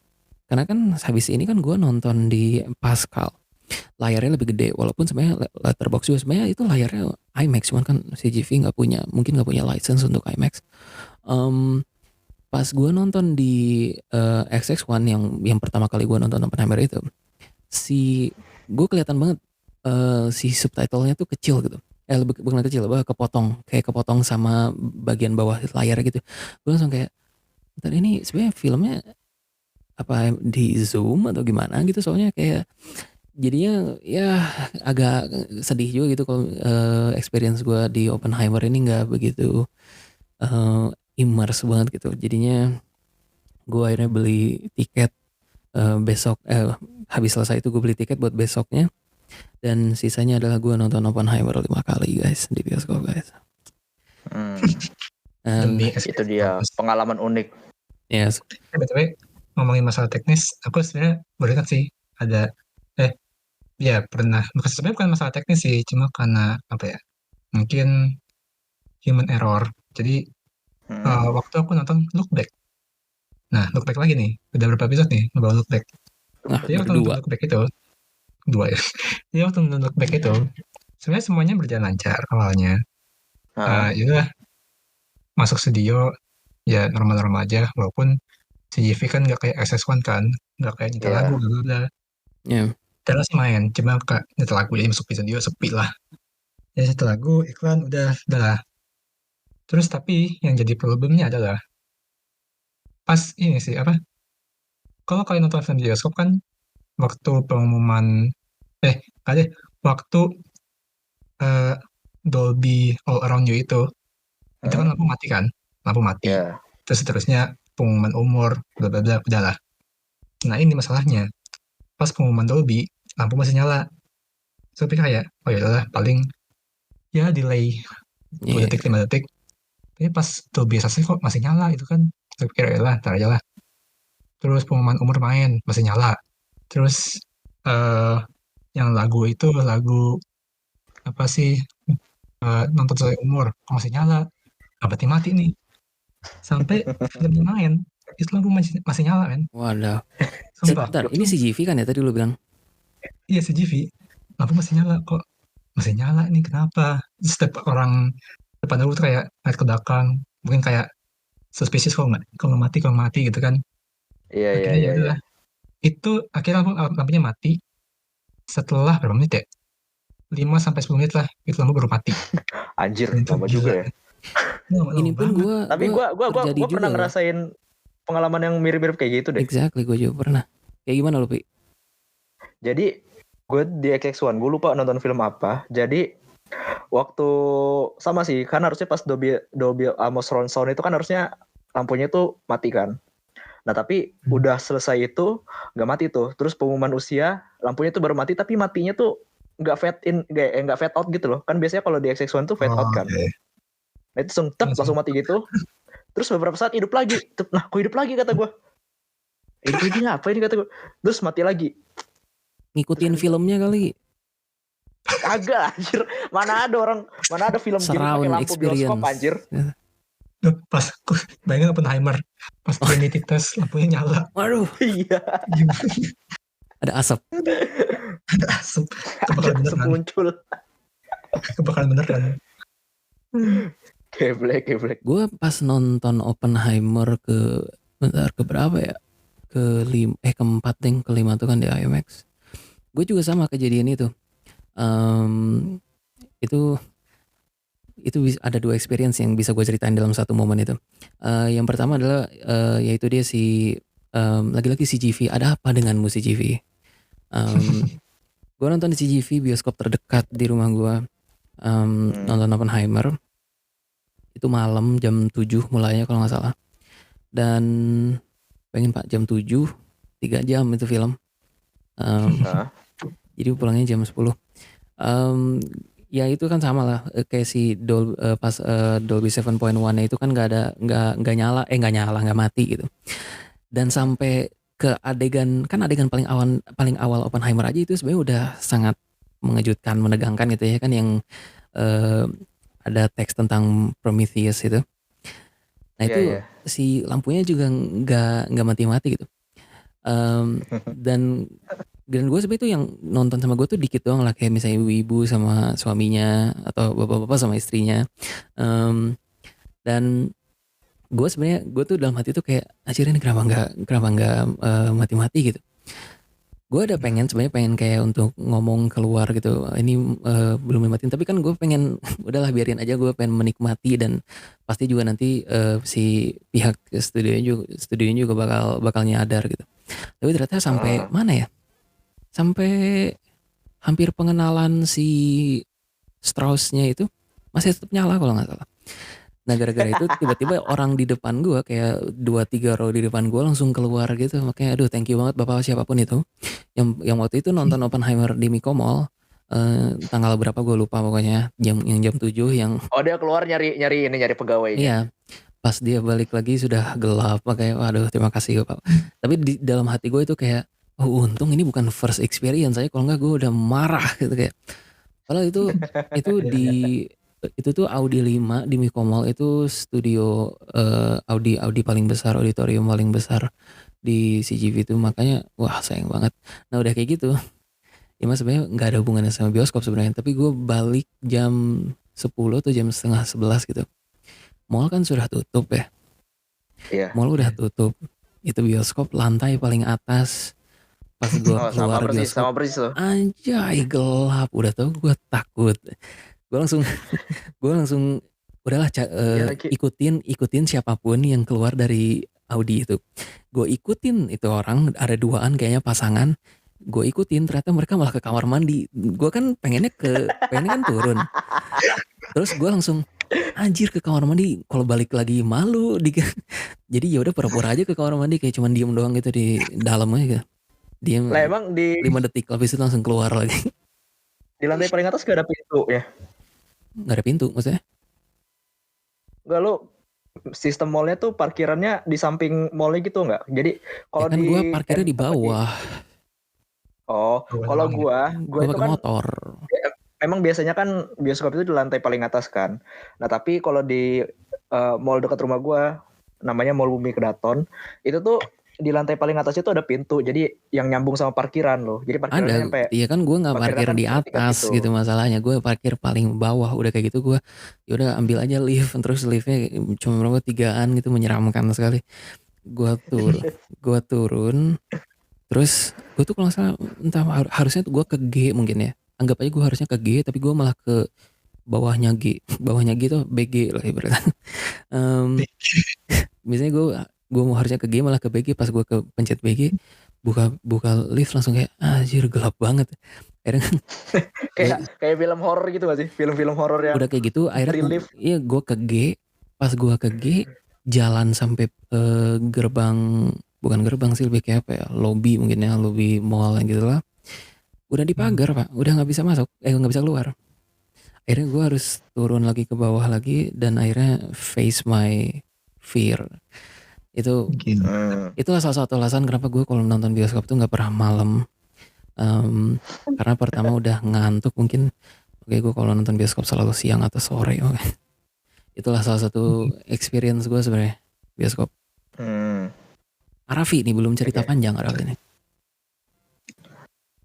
karena kan habis ini kan gue nonton di Pascal, layarnya lebih gede, walaupun sebenarnya letterbox juga sebenarnya itu layarnya IMAX, cuman kan CGV mungkin nggak punya license untuk IMAX. Pas gue nonton di XX1 yang pertama kali gue nonton Oppenheimer itu, gue kelihatan banget si subtitlenya tuh kecil gitu. Bukan kecil, kayak kepotong sama bagian bawah layar gitu. Gue langsung kayak, bentar, ini sebenarnya filmnya apa di zoom atau gimana gitu, soalnya kayak jadinya ya agak sedih juga gitu kalau experience gue di Oppenheimer ini nggak begitu immerse banget gitu. Jadinya gue akhirnya beli tiket besok, habis selesai itu gue beli tiket buat besoknya, dan sisanya adalah gue nonton Oppenheimer 5 kali guys di bioskop guys. Demi Itu dia pengalaman unik. Yes. Btw ngomongin masalah teknis, aku sebenarnya baru ingat sih ada ya pernah, sebenarnya bukan masalah teknis sih, cuma karena apa ya, mungkin human error. Jadi waktu aku nonton Look Back. Nah, Look Back lagi nih, udah berapa episode nih ngebawa Look Back. Jadi waktu nonton Look Back itu, dua ya. Jadi waktu nonton Look Back itu, sebenarnya semuanya berjalan lancar awalnya. Ya udah, masuk studio ya normal-normal aja, walaupun CGV kan nggak kayak SS1 kan, nggak kayak nyetel lagu bla bla bla. Terus main, cuma nyetel lagu, jadi masuk studio sepi lah. Ya nyetel lagu, iklan udah lah. Terus tapi yang jadi problemnya adalah pas ini sih apa? Kalau kalian nonton film di bioskop kan waktu pengumuman waktu Dolby All Around You itu kan lampu mati kan? Lampu mati. Terus seterusnya pengumuman umur bla bla bla udahlah. Nah, ini masalahnya. Pas pengumuman Dolby, lampu masih nyala. So pikir kayak, oh ya udahlah, paling ya delay 2 detik 5 detik. Tapi pas Dolby selesai kok masih nyala itu kan. Saya pikir ya lah, ntar aja lah. Terus pengumuman umur main masih nyala. Terus yang lagu itu lagu apa sih, nonton sesuai umur kok masih nyala, berarti mati nih. Sampai filmnya main itu lampu masih nyala kan. Waduh. Sumpah. Bentar, ini CGV kan ya tadi lu bilang? Iya CGV, lampu masih nyala kok, masih nyala nih kenapa. Setiap orang depan aku tuh kayak lihat ke belakang, mungkin kayak suspicious kalau mati gitu kan. Akhirnya ya udah, itu akhirnya lampunya mati setelah berapa menit ya, 5-10 menit lah itu lampu baru mati. Anjir, lama juga ya. Ini pun tapi gue pernah ngerasain pengalaman yang mirip-mirip kayak gitu deh. Exactly, gue juga pernah. Kayak gimana lu, Pi? Jadi gue di XX1, gue lupa nonton film apa. Jadi waktu sama sih kan harusnya pas Dolby Atmos surround sound itu kan harusnya lampunya tuh mati kan. Nah tapi udah selesai itu nggak mati tuh. Terus pengumuman usia lampunya tuh baru mati tapi matinya tuh nggak fade in, nggak fade out gitu loh. Kan biasanya kalau di XX1 tuh fade out kan. Okay. Nah itu langsung mati gitu. Terus beberapa saat hidup lagi. Nah kok hidup lagi kata gue. Hidup lagi apa ini kata gue. Terus mati lagi. Ngikutin filmnya kali. Kagak anjir. Mana ada film gini pakai Surround lampu bioskop experience. anjir. Pas bayangin Oppenheimer pas Trinity test lampunya nyala. Waduh, Iya. ada asap. Ada asap. Kebakaran bener kan? Muncul. Kebakaran bener kan? Geblek. Gue pas nonton Oppenheimer ke berapa ya? Keempat deng, kelima tuh kan di IMAX. Gue juga sama kejadian itu. Itu ada dua experience yang bisa gue ceritain dalam satu momen itu. Yang pertama adalah yaitu dia lagi-lagi CGV. Ada apa denganmu CGV? Gue nonton di CGV, bioskop terdekat di rumah gue. Nonton Oppenheimer. Itu malam jam 7 mulainya kalau gak salah. Dan pengen pak jam 7, 3 jam itu film. Jadi pulangnya jam 10. Ya itu kan sama lah kayak si pas Dolby 7.1 itu kan nggak mati gitu. Dan sampai ke adegan paling awal Oppenheimer aja itu sebenarnya udah sangat mengejutkan, menegangkan gitu ya kan, yang ada teks tentang Prometheus itu. Nah itu si lampunya juga nggak mati-mati gitu. Dan gue sebenarnya itu yang nonton sama gue tuh dikit doang lah, kayak misalnya ibu-ibu sama suaminya atau bapak-bapak sama istrinya. Dan gue tuh dalam hati tuh kayak anjir ini kenapa nggak mati-mati gitu. Gue ada pengen kayak untuk ngomong keluar gitu, ini belum dimatiin, tapi kan gue pengen udahlah biarin aja, gue pengen menikmati, dan pasti juga nanti si pihak studionya juga bakal nyadar gitu. Tapi ternyata sampai mana ya? Sampai hampir pengenalan si Strauss-nya itu masih tetap nyala kalau nggak salah. Nah gara-gara itu tiba-tiba orang di depan gue kayak 2-3 row di depan gue langsung keluar gitu. Makanya aduh thank you banget bapak siapapun itu yang waktu itu nonton Oppenheimer di Miko Mall, tanggal berapa gue lupa pokoknya, jam 7 yang dia keluar nyari pegawainya. Iya, pas dia balik lagi sudah gelap. Makanya waduh terima kasih Pak. Tapi di dalam hati gue itu kayak untung ini bukan first experience saya, kalau enggak gue udah marah gitu kayak. Kalau itu itu tuh Audi 5 di Miko Mall, itu studio Audi paling besar, auditorium paling besar di CGV itu, makanya wah sayang banget. Nah udah kayak gitu ya mas, sebenarnya nggak ada hubungannya sama bioskop sebenarnya, tapi gue balik jam 10 atau jam setengah 11 gitu, mall kan sudah tutup ya. Iya. Mall udah tutup, itu bioskop lantai paling atas. Pas gue keluar bioskop sama persis loh. Anjay gelap, udah tau gue takut. Gue langsung udahlah ikutin siapapun yang keluar dari Audi itu. Gue ikutin itu orang, ada duaan kayaknya pasangan. Gue ikutin, ternyata mereka malah ke kamar mandi. Gue kan pengennya kan turun. Terus gue langsung anjir ke kamar mandi, kalau balik lagi malu. Jadi ya udah pura-pura aja ke kamar mandi, kayak cuman diem doang gitu di dalam aja. Diem. Lah emang di 5 detik habis itu langsung keluar lagi. Di lantai paling atas gak ada pintu ya? Gak ada pintu maksudnya? Enggak, lo sistem mallnya tuh parkirannya di samping mallnya gitu nggak? Jadi kalau kan gue parkirnya di bawah. Kalau gue itu pakai kan motor. Memang biasanya kan bioskop itu di lantai paling atas kan. Nah tapi kalau di mall dekat rumah gue, namanya Mall Bumi Kedaton, itu tuh di lantai paling atas itu ada pintu, jadi yang nyambung sama parkiran loh. Jadi parkirannya sampai. Iya kan gue nggak parkir di atas gitu masalahnya. Gue parkir paling bawah. Udah kayak gitu gue, ya udah ambil aja lift, terus liftnya cuma berapa 3-an gitu, menyeramkan sekali. Gue turun, terus gue tuh kalau nggak salah entah harusnya tuh gue ke G mungkin ya. Anggap aja gue harusnya ke G, tapi gue malah ke bawahnya G tuh BG lah ibaratnya. Misalnya gue mau harusnya ke G malah ke BG, pas gue ke pencet BG buka lift langsung kayak anjir gelap banget. Akhirnya kayak film horor gitu gak sih? Film-film horor yang udah kayak gitu akhirnya relief. iya gue ke G. Pas gue ke G jalan sampai gerbang, bukan gerbang sih, lebih kayak apa ya, lobby mungkin ya, lobby mall gitu lah. Udah dipagar pak, udah nggak bisa masuk, nggak bisa keluar. Akhirnya gue harus turun lagi ke bawah lagi dan akhirnya face my fear. Itu salah satu alasan kenapa gue kalau nonton bioskop tuh nggak pernah malam. Karena pertama udah ngantuk mungkin. Oke, gue kalau nonton bioskop selalu siang atau sore. Itulah salah satu experience gue sebenarnya bioskop. Arafi nih belum cerita panjang Arafi nih.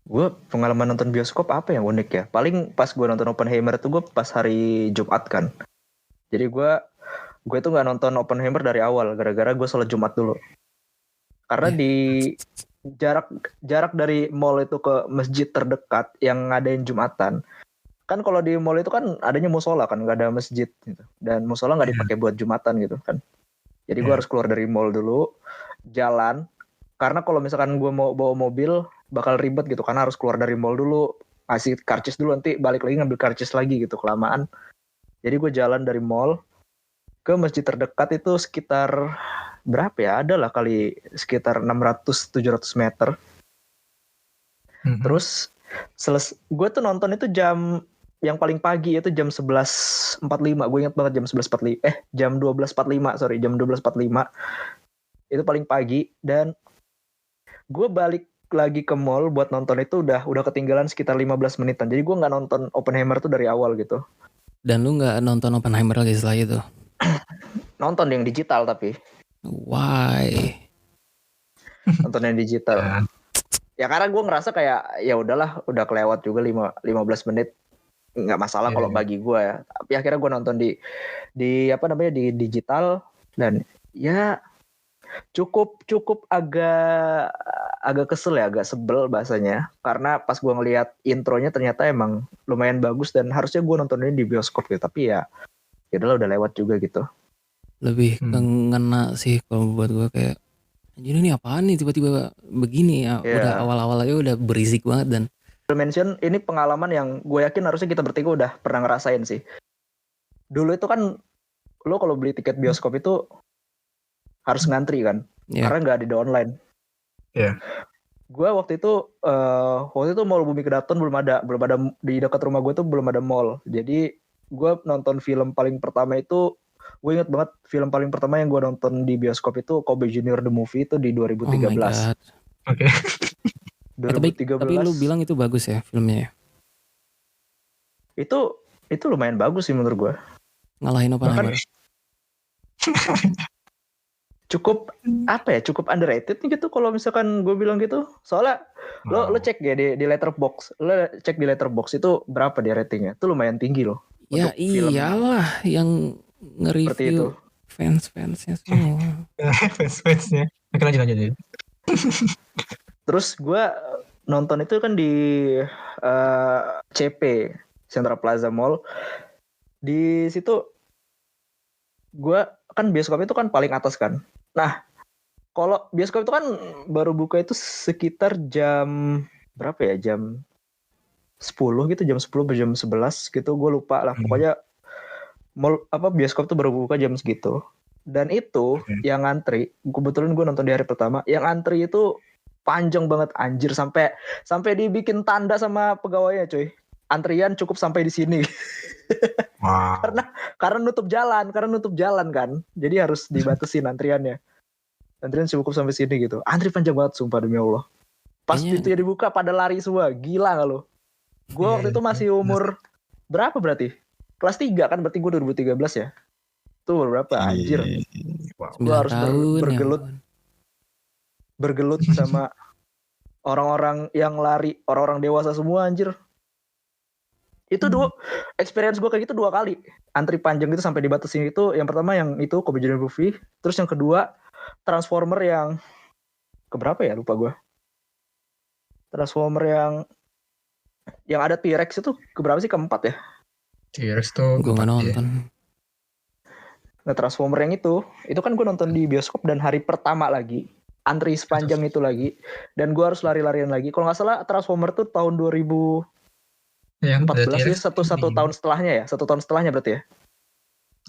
Gue pengalaman nonton bioskop apa yang unik ya? Paling pas gue nonton Oppenheimer tuh gue pas hari Jumat kan. Jadi gue tuh nggak nonton Oppenheimer dari awal gara-gara gue sholat Jumat dulu. Karena di jarak dari mall itu ke masjid terdekat yang ngadain Jumatan. Kan kalau di mall itu kan adanya musola kan, nggak ada masjid gitu. Dan musola nggak dipakai buat Jumatan gitu kan. Jadi gue harus keluar dari mall dulu, jalan. Karena kalau misalkan gue mau bawa mobil bakal ribet gitu karena harus keluar dari mall dulu, ngasih karcis dulu, nanti balik lagi ngambil karcis lagi gitu, kelamaan. Jadi gue jalan dari mall ke masjid terdekat itu sekitar berapa ya, ada lah kali sekitar 600-700 meter. Terus gue tuh nonton itu jam yang paling pagi itu jam 11.45. Gue ingat banget jam 11.45 jam 12.45 jam 12.45 itu paling pagi. Dan gue balik lagi ke mall buat nonton itu udah ketinggalan sekitar 15 menitan. Jadi gue nggak nonton Oppenheimer tuh dari awal gitu. Dan lu nggak nonton Oppenheimer lagi setelah itu? Nonton yang digital tapi. Why? Nonton yang digital. Ya karena gue ngerasa kayak ya udahlah, udah kelewat juga 15 menit, nggak masalah kalau bagi gue ya. Tapi akhirnya gue nonton di digital dan ya cukup agak kesel ya, agak sebel bahasanya, karena pas gue ngelihat intronya ternyata emang lumayan bagus dan harusnya gue nontonnya di bioskop gitu, tapi ya udahlah, udah lewat juga gitu. Lebih kengena sih kalau buat gue, kayak jadi ini apaan nih tiba-tiba begini ya. Udah awal-awal aja udah berisik banget. Dan mention ini pengalaman yang gue yakin harusnya kita bertiga udah pernah ngerasain sih. Dulu itu kan lo kalau beli tiket bioskop itu harus ngantri kan, karena nggak ada di online. Gue waktu itu Mall Bumi Kedaton belum ada di dekat rumah gue tuh belum ada mall. Jadi gue nonton film paling pertama itu, gue inget banget film paling pertama yang gue nonton di bioskop itu Kobe Junior the Movie itu di 2013. Oh my God. Oke. 2013. Tapi lu bilang itu bagus ya filmnya ya? Itu lumayan bagus sih menurut gue. Ngalahin Oppenheimer. Cukup underrated nih gitu kalau misalkan gue bilang gitu. Soalnya lo cek ya di Letterboxd. Lo cek di Letterboxd itu berapa dia ratingnya. Itu lumayan tinggi loh. Ya iyalah yang nge-review fans-fansnya semua. Fans-fansnya. Oke, lanjut. Terus gue nonton itu kan di CP, Central Plaza Mall. Di situ gue kan bioskop itu kan paling atas kan. Nah, kalau bioskop itu kan baru buka itu sekitar jam berapa ya? Jam 10 gitu, jam 10 atau jam 11 gitu, gue lupa lah. Pokoknya bioskop tuh baru buka jam segitu. Dan itu yang ngantri, kebetulan gue nonton di hari pertama, yang antri itu panjang banget anjir, sampai dibikin tanda sama pegawainya cuy. Antrian cukup sampai di sini. Wow. karena nutup jalan kan. Jadi harus dibatasin antriannya. Antrian cukup sampai sini gitu. Antri panjang banget sumpah demi Allah. Pas pintunya dibuka pada lari semua. Gila gak lo? Gue waktu itu masih umur berapa berarti? Kelas 3 kan, berarti gue 2013 ya. Itu berapa anjir. Gue harus bergelut sama orang-orang yang lari, orang-orang dewasa semua anjir. Itu experience gue kayak gitu 2 kali. Antri panjang itu sampai dibatasin itu. Yang pertama yang itu Kobe Junior Movie. Terus yang kedua Transformer yang keberapa ya, lupa gue. Transformer yang ada T-Rex itu keberapa sih, keempat ya? T-Rex tuh gue gak nonton. Nah, Transformer yang itu kan gue nonton di bioskop dan hari pertama lagi. antri sepanjang itu lagi, dan gue harus lari-larian lagi. Kalau nggak salah Transformer tuh tahun 2014 Yang ada ya, T-Rex satu tahun setelahnya ya, 1 tahun setelahnya berarti ya.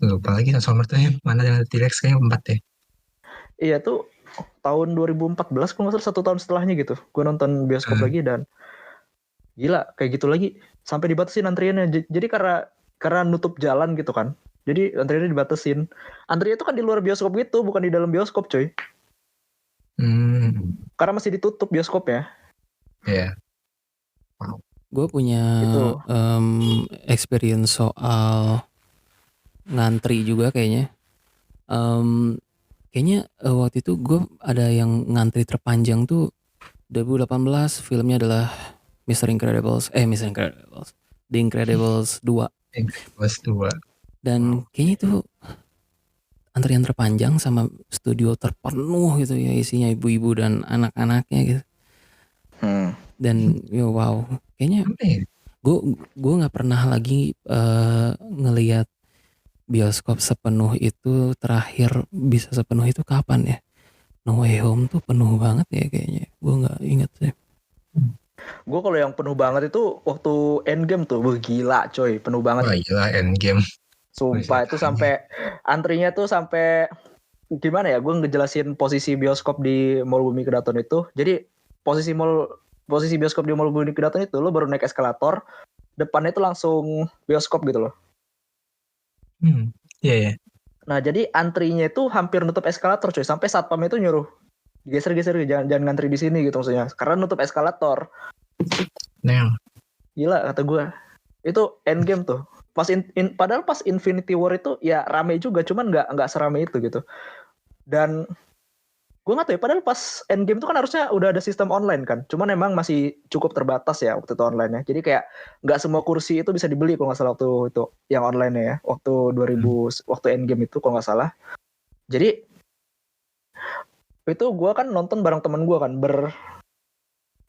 lupa lagi Transformer tuh yang mana yang ada T-Rex kayaknya 4 deh. Iya tuh tahun 2014 kalau nggak salah 1 tahun setelahnya gitu. Gue nonton bioskop lagi dan gila kayak gitu lagi sampai dibatasin antriannya. Jadi karena nutup jalan gitu kan. Jadi antriannya dibatasin. Antriannya itu kan di luar bioskop gitu, bukan di dalam bioskop, coy. Karena masih ditutup bioskopnya. Iya. Gue punya Gitu. experience soal ngantri juga kayaknya. Kayaknya waktu itu gue ada yang ngantri terpanjang tuh 2018, filmnya adalah The Incredibles 2. Incredibles 2. Dan kayaknya itu antrian terpanjang sama studio terpenuh gitu ya, isinya ibu-ibu dan anak-anaknya gitu. Dan wow, kayaknya gue nggak pernah lagi ngelihat bioskop sepenuh itu. Terakhir bisa sepenuh itu kapan ya? No Way Home tuh penuh banget ya kayaknya. Gue nggak inget sih. Gue kalau yang penuh banget itu waktu Endgame tuh, gila coy, penuh banget. Wah gila Endgame. Sumpah itu sampai antrinya tuh sampai gimana ya? Gue ngejelasin posisi bioskop di Mall Bumi Kedaton itu. Jadi posisi bioskop di Mall Bumi Kedaton itu lo baru naik eskalator, depannya itu langsung bioskop gitu loh. Iya. Nah jadi antrinya itu hampir nutup eskalator coy, sampai satpam itu nyuruh geser jangan ngantri di sini gitu maksudnya, karena nutup eskalator. Gila kata gue. Itu Endgame tuh. Padahal pas Infinity War itu ya rame juga, cuman nggak serame itu gitu. Dan gue nggak tahu ya, padahal pas Endgame tuh kan harusnya udah ada sistem online kan, cuman emang masih cukup terbatas ya waktu itu online-nya. Jadi kayak nggak semua kursi itu bisa dibeli kalau nggak salah waktu itu yang online ya, waktu 2000 waktu Endgame itu kalau nggak salah. Jadi itu gue kan nonton bareng temen gue kan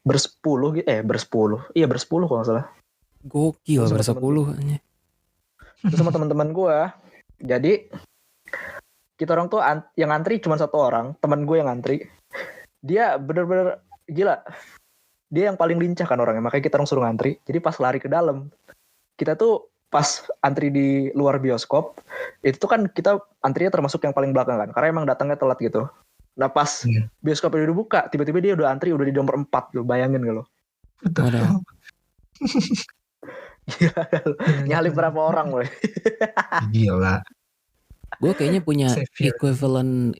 bersepuluh kalau nggak salah. Gokil, bersepuluh. Terus sama teman-teman gue. Jadi kita orang tuh yang antri cuma satu orang, teman gue yang antri. Dia bener-bener gila. Dia yang paling lincah kan orangnya, makanya kita orang suruh ngantri. Jadi pas lari ke dalam, kita tuh pas antri di luar bioskop, itu tuh kan kita antrinya termasuk yang paling belakang kan, karena emang datangnya telat gitu. Nah pas bioskop udah dibuka, tiba-tiba dia udah antri, udah di nomor 4 lo, bayangin gak lo? Betul. Nyalip berapa orang loh. Gila. Gue kayaknya punya equivalent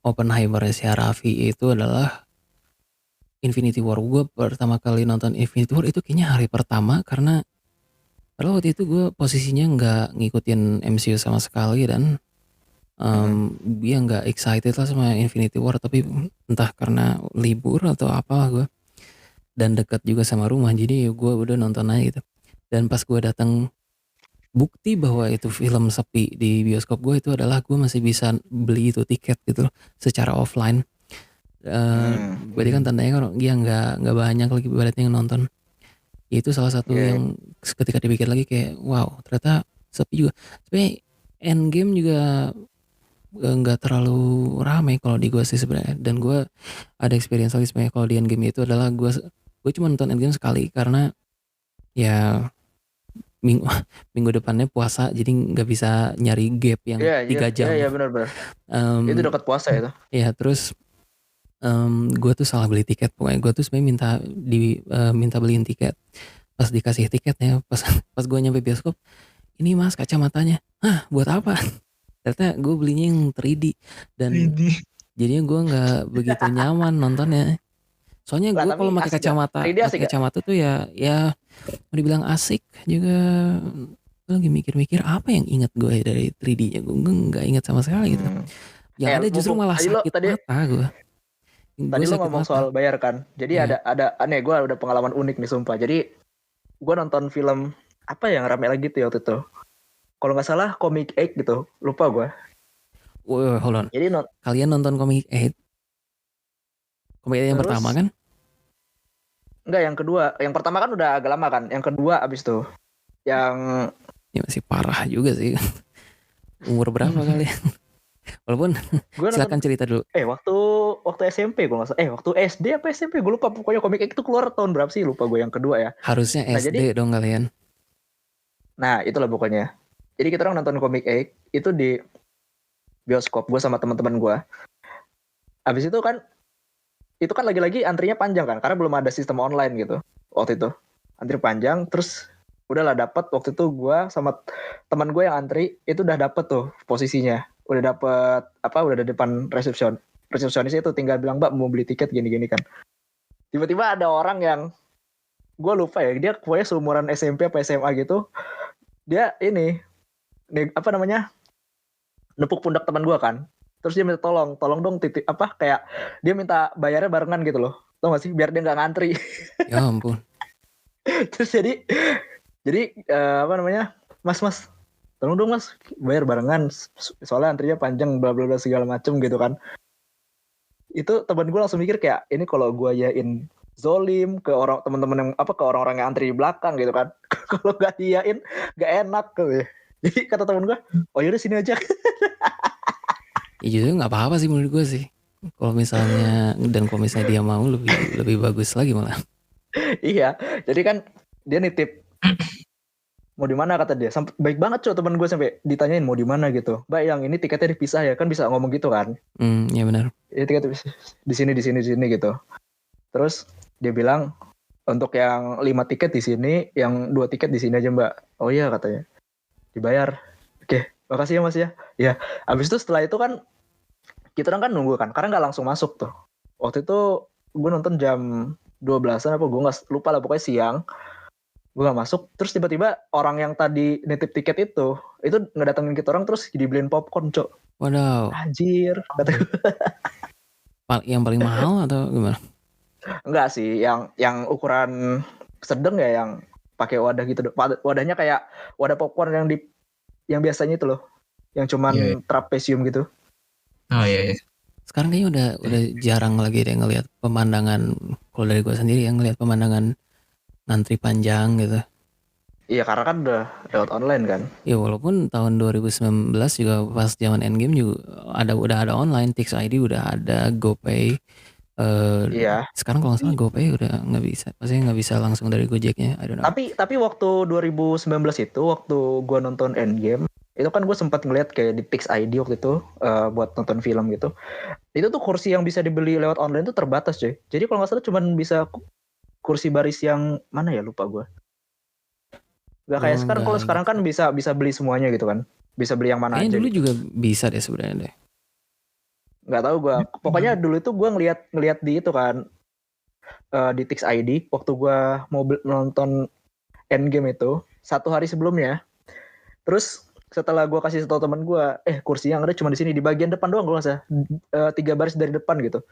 Oppenheimer si Raffi itu adalah Infinity War. Gue pertama kali nonton Infinity War itu kayaknya hari pertama, karena waktu itu gue posisinya nggak ngikutin MCU sama sekali dan dia nggak excited lah sama Infinity War, tapi entah karena libur atau apa gue, dan dekat juga sama rumah, jadi gue udah nonton aja gitu. Dan pas gue datang, bukti bahwa itu film sepi di bioskop gue itu adalah gue masih bisa beli itu tiket gitu loh, secara offline. Berarti kan tandanya kan dia nggak banyak lagi berarti yang nonton. Itu salah satu yang ketika dipikir lagi kayak wow, ternyata sepi juga. Sebenarnya Endgame juga nggak terlalu ramai kalau di gue sih sebenarnya. Dan gue ada experience lagi sebenarnya kalau di Endgame itu adalah gue cuma nonton Endgame sekali, karena ya minggu depannya puasa, jadi nggak bisa nyari gap yang 3 jam. Iya benar. Itu dekat puasa itu. Ya terus gue tuh salah beli tiket, pokoknya gue tuh sebenarnya minta beliin tiket. Pas dikasih tiketnya, pas gue nyampe bioskop, ini mas kacamatanya, buat apa? Ternyata gue belinya yang 3D dan jadinya gue nggak begitu nyaman nontonnya. Soalnya gue kalau pakai kacamata tuh ya mau dibilang asik juga. Gue lagi mikir-mikir apa yang ingat gue dari 3D-nya, gue nggak ingat sama sekali gitu. Yang ada justru malah sakit mata gue. Tadi lo ngomong soal bayar kan, jadi ada aneh, gue ada pengalaman unik nih sumpah. Jadi gue nonton film apa yang rame lagi tuh waktu itu, kalau nggak salah Comic 8 gitu, lupa gue. Hold on. Jadi kalian nonton Comic 8? Comic 8 yang pertama kan? Enggak, yang kedua. Yang pertama kan udah agak lama kan. Yang kedua abis tuh yang ya masih parah juga sih. Umur berapa kalian? Walaupun Gue silakan nonton cerita dulu. waktu SMP gue nggak salah. Waktu SD apa SMP gue lupa. Pokoknya Comic X itu keluar tahun berapa sih? Lupa gue yang kedua ya. Harusnya Nah jadi, SD dong kalian. nah itulah pokoknya. Jadi kita orang nonton Comic X itu di bioskop gue sama teman-teman gue. Abis itu kan lagi-lagi antrinya panjang kan, karena belum ada sistem online gitu waktu itu. Antri panjang, terus udahlah dapat waktu itu gue sama teman gue yang antri itu udah dapet tuh posisinya, udah dapet udah di depan resepsionis itu, tinggal bilang mbak mau beli tiket gini-gini kan. Tiba-tiba ada orang yang gue lupa ya, dia pokoknya seumuran SMP apa SMA gitu, dia nepuk pundak teman gue kan. Terus dia minta tolong dong titip kayak dia minta bayarnya barengan gitu loh. Tau gak sih, biar dia nggak ngantri. Ya ampun. Terus jadi mas tolong dong mas bayar barengan soalnya antrinya panjang bla bla bla segala macem gitu kan. Itu teman gue langsung mikir kayak, ini kalau gue yain zolim ke teman-teman yang ke orang-orang yang antri di belakang gitu kan. Kalau gak diain gak enak gitu ya. Jadi kata teman gue, oh yaudah sini aja. Ya justru nggak apa-apa sih menurut gue sih. Kalau misalnya dia mau lebih bagus lagi malah. Iya, jadi kan dia nitip mau di mana kata dia. Sampai baik banget teman gue sampai ditanyain mau di mana gitu. Mbak yang ini tiketnya dipisah ya, kan bisa ngomong gitu kan. Ya benar. Ya tiket di sini gitu. Terus dia bilang untuk yang 5 tiket di sini, yang 2 tiket di sini aja mbak. Oh iya katanya. Dibayar. Oke, makasih ya mas ya. Ya, abis itu setelah itu kan kita kan nunggu kan, karena nggak langsung masuk tuh. Waktu itu gue nonton jam 12-an apa gue nggak lupa lah, pokoknya siang. Gue gak masuk, terus tiba-tiba orang yang tadi nitip tiket itu ngedatengin kita orang terus dibeliin popcorn, cok. Waduh. Anjir, kata gue. Yang paling mahal atau gimana? Enggak sih, yang ukuran sedang ya, yang pakai wadah gitu. Wadahnya kayak wadah popcorn yang biasanya itu loh, yang cuman trapesium gitu. Oh iya. Sekarang kayaknya udah jarang lagi deh ngelihat pemandangan. Kalau dari gue sendiri yang ngelihat pemandangan ngantri panjang gitu. Iya, karena kan udah lewat online kan. Ya walaupun tahun 2019 juga pas zaman Endgame juga udah ada online, Tix ID udah ada, GoPay. Iya. Sekarang kalau nggak salah GoPay udah nggak bisa, maksudnya nggak bisa langsung dari Gojeknya. I don't know. Tapi waktu 2019 itu, waktu gue nonton Endgame, itu kan gue sempat ngeliat kayak di Tix ID waktu itu buat nonton film gitu. Itu tuh kursi yang bisa dibeli lewat online tuh terbatas coy. Jadi kalau nggak salah cuma bisa kursi baris yang mana ya, lupa gue. Gak kayak sekarang. Kalau sekarang kan bisa beli semuanya gitu kan. Bisa beli yang mana kayaknya aja. Dulu gitu juga bisa deh sebenarnya deh. Nggak tahu gue. Pokoknya dulu itu gue ngeliat di itu kan, di Tix ID waktu gue mau nonton Endgame itu 1 hari sebelumnya. Terus setelah gue kasih tahu teman gue, kursi yang ada cuma di sini, di bagian depan doang, gue nggak salah 3 baris dari depan gitu.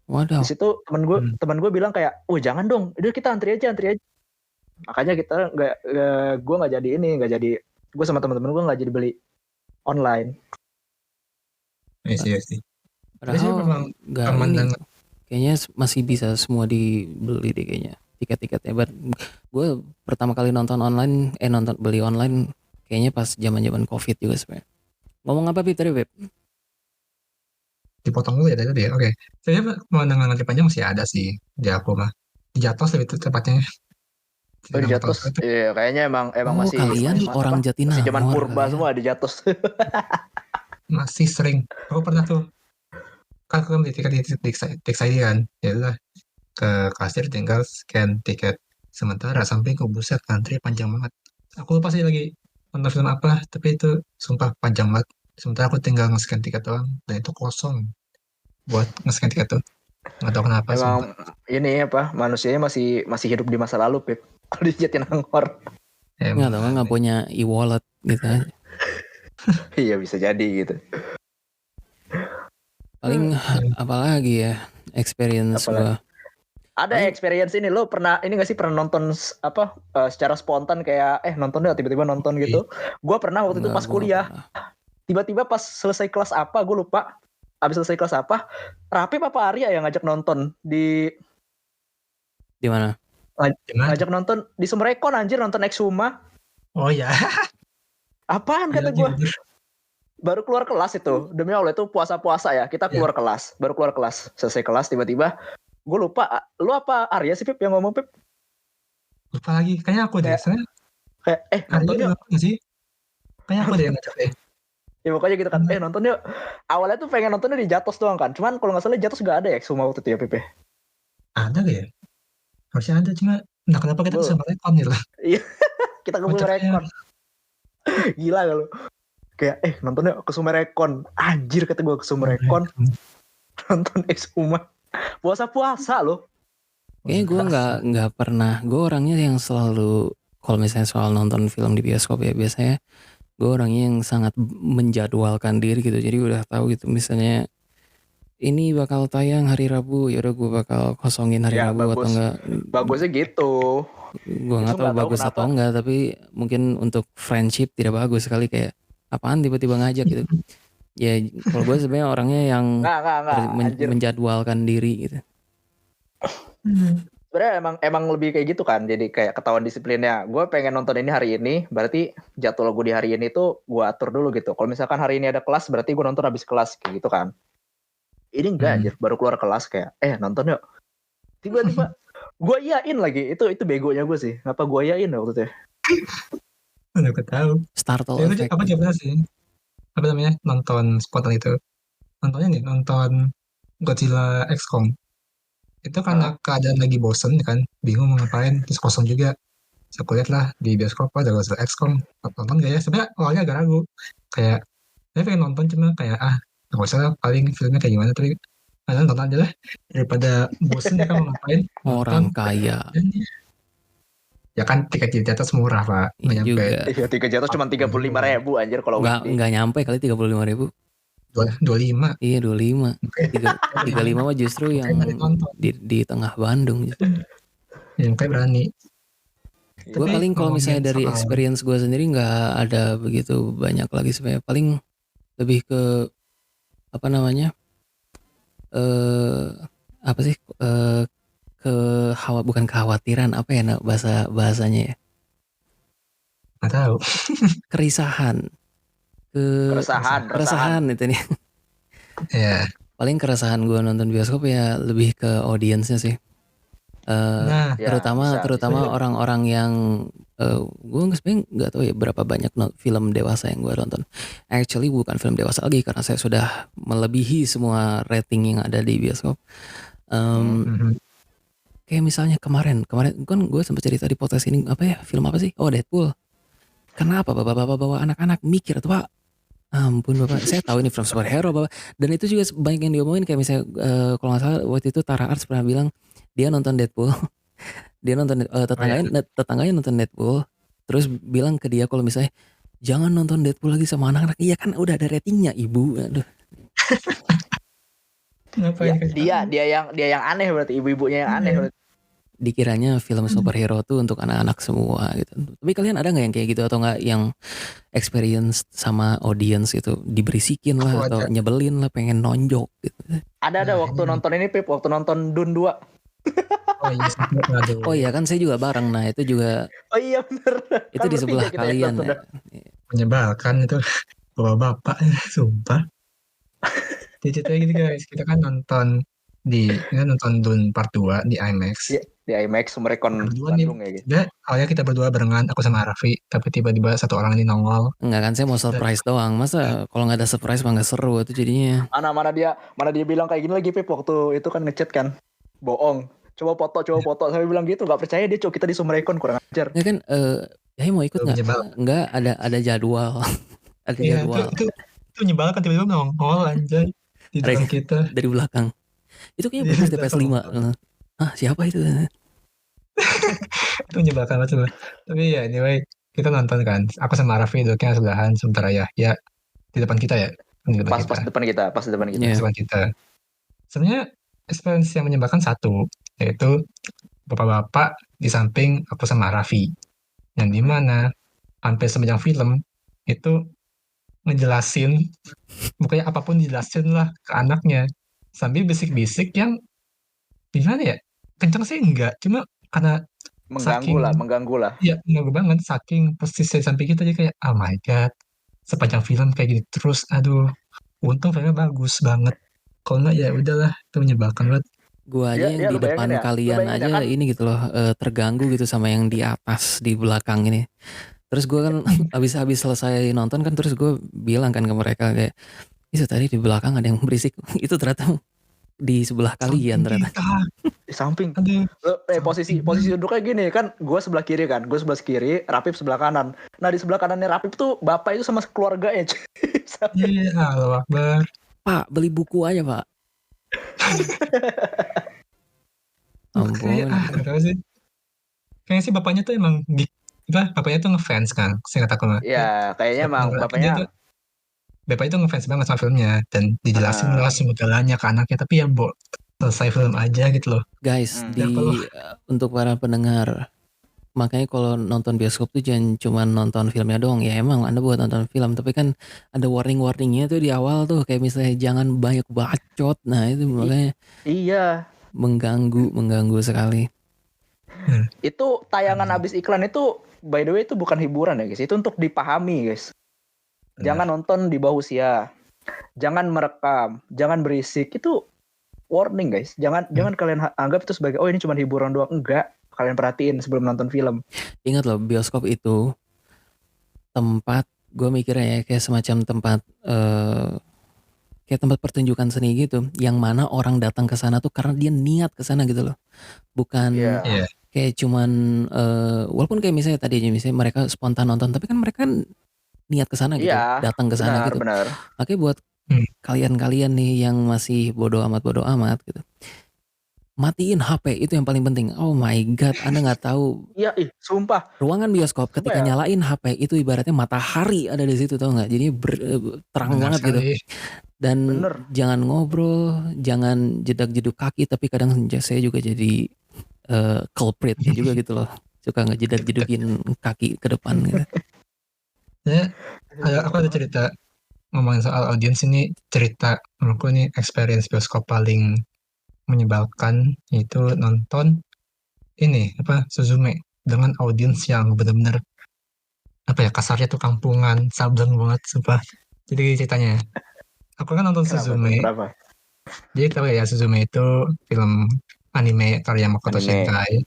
Waduh. Di situ teman gue bilang kayak, jangan dong, udah kita antri aja. Makanya kita gue gue sama teman-teman gue nggak jadi beli online. Iya sih. Padahal kayaknya masih bisa semua dibeli deh kayaknya tiket-tiketnya. Gue pertama kali nonton beli online kayaknya pas zaman COVID juga sebenarnya. Ngomong apa Beb tadi Beb? Dipotong dulu ya tadi ya. Oke. Saya pemandangan ngantri panjang masih ada sih di aku mah. Di Jatos lebih tepatnya. Di Jatos, iya kayaknya emang masih. Kalian orang Jatinangor. Masih zaman purba semua di Jatos. Masih sering. Aku pernah tuh. Kan aku beli tiket di Tix ID kan. Ya udah ke kasir tinggal scan tiket. Sementara sampai ke buset antri panjang banget. Aku lupa sih lagi nonton film apa, tapi itu sumpah panjang banget. Sementara aku tinggal nge-scan tiket doang dan itu kosong buat nge-scan tiket tuh. Nggak tahu kenapa. Emang sumpah. Ini manusianya masih hidup di masa lalu Pip. Kalau di Jatinangor. Nggak punya e-wallet gitu aja. Iya bisa jadi gitu. Paling apalagi ya experience gua. Ada experience ini, lo pernah nonton secara spontan kayak nonton deh, tiba-tiba nonton gitu. Gue pernah waktu itu pas kuliah. Tiba-tiba pas selesai kelas apa gue lupa. Abis selesai kelas apa, Rapi apa Arya yang ngajak nonton di mana? Ngajak nonton di Sumrekon, anjir, nonton Exhuma. Oh ya. Apaan kata gue? baru keluar kelas itu, demi Allah itu puasa ya, kita keluar kelas, baru keluar kelas, selesai kelas tiba-tiba gue lupa, lu apa Arya sih Pip yang ngomong Pip? Lupa lagi, kayaknya aku deh. Kayak nonton yuk. Nggak sih? Kayaknya aku deh yang ngajak deh. Ya pokoknya gitu kan, nonton yuk. Awalnya tuh pengen nontonnya di Jatos doang kan, cuman kalau nggak salah Jatos nggak ada ya semua waktu itu ya Pip. Ada gak ya? Harusnya ada, cuma entah kenapa kita bisa merekon gitu lah. Iya, kita ke Sumerekon. Gila gak lu? Kayak nontonnya ke Sumerekon. Anjir kata gue, ke Sumerekon. Nonton Exuma. Puasa loh. Kayaknya gue nggak pernah. Gue orangnya yang selalu, kalau misalnya soal nonton film di bioskop ya, biasanya gue orangnya yang sangat menjadwalkan diri gitu. Jadi udah tahu gitu, misalnya ini bakal tayang hari Rabu, ya udah gue bakal kosongin hari Rabu bagus. atau enggak. Bagusnya gitu. Gue nggak tahu bagus atau enggak, tapi mungkin untuk friendship tidak bagus sekali, kayak apaan tiba-tiba ngajak gitu. Ya kalau gue sebenarnya orangnya yang menjadwalkan diri gitu. Sebenarnya emang lebih kayak gitu kan, jadi kayak ketahuan disiplinnya. Gue pengen nonton ini hari ini, berarti jadwal gue di hari ini tuh gue atur dulu gitu. Kalau misalkan hari ini ada kelas, berarti gue nonton habis kelas kayak gitu kan. Ini enggak anjir, baru keluar kelas kayak nonton yuk. Tiba-tiba gue iyain lagi. Itu begonya gue sih. Ngapa gue iyain waktu itu? Udah ketahu. Startle effect. Apa juga sih? Apa namanya? Nonton spontan itu. Nontonnya nih, nonton Godzilla X Kong. Itu karena keadaan lagi bosen kan, bingung mau ngapain, terus kosong juga. Terus aku lihat lah di bioskop ada Godzilla X Kong. Nonton gak ya? Sebenarnya awalnya agak ragu. Kayak saya pengen nonton cuma kayak nggak usah paling filmnya kayak gimana, tapi nonton aja lah daripada bosen ya kan mau ngapain. Orang kaya. Ya kan tiket di atas murah Pak. Iya juga. Iya, tiket di atas cuma 35.000 anjir kalau nggak nyampe kali 35.000. 25. Iya 25. 35 mah justru yang di tengah Bandung gitu. Yang kayak berani. Gue paling kalau misalnya dari experience gue sendiri nggak ada begitu banyak lagi sebenarnya. Paling lebih ke apa namanya? Apa sih? Bukan kekhawatiran, apa ya bahasanya ya? Nggak tahu. Keresahan itu nih. Yeah. Paling keresahan gue nonton bioskop ya lebih ke audiensnya sih. Terutama orang-orang yang gue sebenarnya nggak tahu ya berapa banyak film dewasa yang gue nonton. Actually bukan film dewasa lagi karena saya sudah melebihi semua rating yang ada di bioskop. Kayak misalnya kemarin kan gue sempat cerita di podcast ini, apa ya, film apa sih? Oh, Deadpool. Kenapa bapak-bapak bawa anak-anak mikir tuh Pak? Ampun Bapak, saya tahu ini film superhero Bapak. Dan itu juga banyak yang diomongin, kayak misalnya kalau nggak salah waktu itu Tara Arts pernah bilang dia nonton Deadpool. Dia nonton tetangganya nonton Deadpool, terus bilang ke dia kalau misalnya jangan nonton Deadpool lagi sama anak-anak. Iya kan udah ada ratingnya Ibu. Aduh. Ya, dia yang aneh berarti, ibu-ibunya yang aneh berarti. Dikiranya film superhero tuh untuk anak-anak semua gitu. Tapi kalian ada nggak yang kayak gitu atau nggak yang experience sama audience gitu, diberisikin lah atau nyebelin lah, pengen nonjok gitu? Ada waktu nonton ini Pip, waktu nonton Dune 2. Oh iya kan saya juga bareng. Nah itu juga. Oh iya bener. Itu kan di sebelah kalian ya. Menyebalkan itu bapak-bapak, sumpah. Jadi ceritanya gitu guys, kita kan nonton Dune part 2 di IMAX. Di IMAX Sumerekon Bandung ya gitu. Awalnya kita berdua barengan, aku sama Raffi, tapi tiba-tiba satu orang ini nongol. Enggak kan, saya mau surprise doang. Masa kalau nggak ada surprise mah nggak seru itu jadinya. Mana dia bilang kayak gini lagi Pip, waktu itu kan ngechat kan. Bohong. Coba foto. Sampai bilang gitu, nggak percaya dia, kita di Sumerekon, kurang ajar. Ya kan, mau ikut nggak? Enggak, ada jadwal. Ada jadwal. Itu menyebalkan, tiba-tiba nongol anjay di depan kita. Dari belakang. Itu kayaknya bekas TPS 5. Siapa itu? Itu menyebalkan banget. Tapi ya anyway, kita nonton kan. Aku sama Raffi duduknya sebelahan, sementara ya di depan kita ya. Pas di depan kita. Yeah. Depan kita. Sebenarnya experience yang menyebalkan satu, yaitu bapak-bapak di samping aku sama Raffi. Yang dimana hampir sepanjang film itu ngejelasin, pokoknya apapun dijelasin lah ke anaknya. Sambil bisik-bisik yang gimana ya, kencang sih enggak, cuma karena mengganggu lah. Iya, mengganggu banget, saking persis di samping kita, jadi kayak oh my god, sepanjang film kayak gitu terus. Aduh, untung filmnya bagus banget. Kalau enggak ya udahlah, itu menyebalkan banget. Gua aja yang Ya di lu bayangin depan ya, lu kalian bayangin ya aja kan. ini gitu loh, terganggu gitu sama yang di atas di belakang ini. Terus gue kan habis selesai nonton kan, terus gue bilang kan ke mereka kayak, itu tadi di belakang ada yang berisik. Itu ternyata di sebelah kalian Samping ternyata. kita, Di samping. aduh, Posisi samping banget. duduknya gini kan, gue sebelah kiri kan, gue sebelah kiri, Rapip sebelah kanan. Nah di sebelah kanannya Rapip tuh bapak itu sama keluarganya. Iya, Allah Akbar. Pak, beli buku aja pak. Kayak Ampun. gak tahu sih. Kayaknya sih bapaknya tuh emang bapaknya tuh ngefans kan, seingat aku mah. Ya kayaknya emang Dia bapaknya. tuh bapaknya tuh ngefans banget sama filmnya dan dijelasin lah segalanya ke anaknya, tapi ya selesai film aja gitu loh. Guys, Ya kalau untuk para pendengar, makanya kalau nonton bioskop tuh jangan cuma nonton filmnya doang. Ya emang Anda buat nonton film, tapi kan ada warning-warningnya tuh di awal tuh, kayak misalnya jangan banyak bacot. Nah itu makanya Iya. mengganggu sekali. Itu tayangan habis iklan itu, by the way, itu bukan hiburan ya guys. Itu untuk dipahami guys. Jangan nonton di bawah usia. Jangan merekam. Jangan berisik. Itu warning guys. Jangan kalian anggap itu sebagai oh ini cuma hiburan doang. Enggak. Kalian perhatiin sebelum nonton film. Ingat loh, bioskop itu tempat, gue mikirnya ya kayak semacam tempat kayak tempat pertunjukan seni gitu, yang mana orang datang ke sana tuh karena dia niat ke sana gitu loh. Bukan Iya. kayak cuman walaupun kayak misalnya tadi aja misalnya mereka spontan nonton, tapi kan mereka kan niat ke sana gitu, Iya. datang ke sana gitu. Benar. Makanya buat kalian-kalian nih yang masih bodoh amat gitu, matiin HP, itu yang paling penting. Oh my god, Anda nggak tahu. Iya, sumpah. Ruangan bioskop Sumpah ketika ya. nyalain HP itu ibaratnya matahari ada di situ, tau nggak? Jadi terang banget gitu. Dan Bener. jangan ngobrol, jangan jedak-jeduk kaki, tapi kadang saya juga jadi culpritnya juga gitu loh. Suka ngejedak-jedukin kaki ke depan gitu. Ya, aku ada cerita ngomongin soal audiens ini. Cerita menurutku ini experience bioskop paling menyebalkan itu nonton ini Suzume dengan audiens yang benar-benar kasarnya tuh kampungan, sableng banget sumpah. Jadi ceritanya, aku kan nonton Suzume. Kenapa? Jadi tahu ya, Suzume itu film anime karya Makoto Shinkai.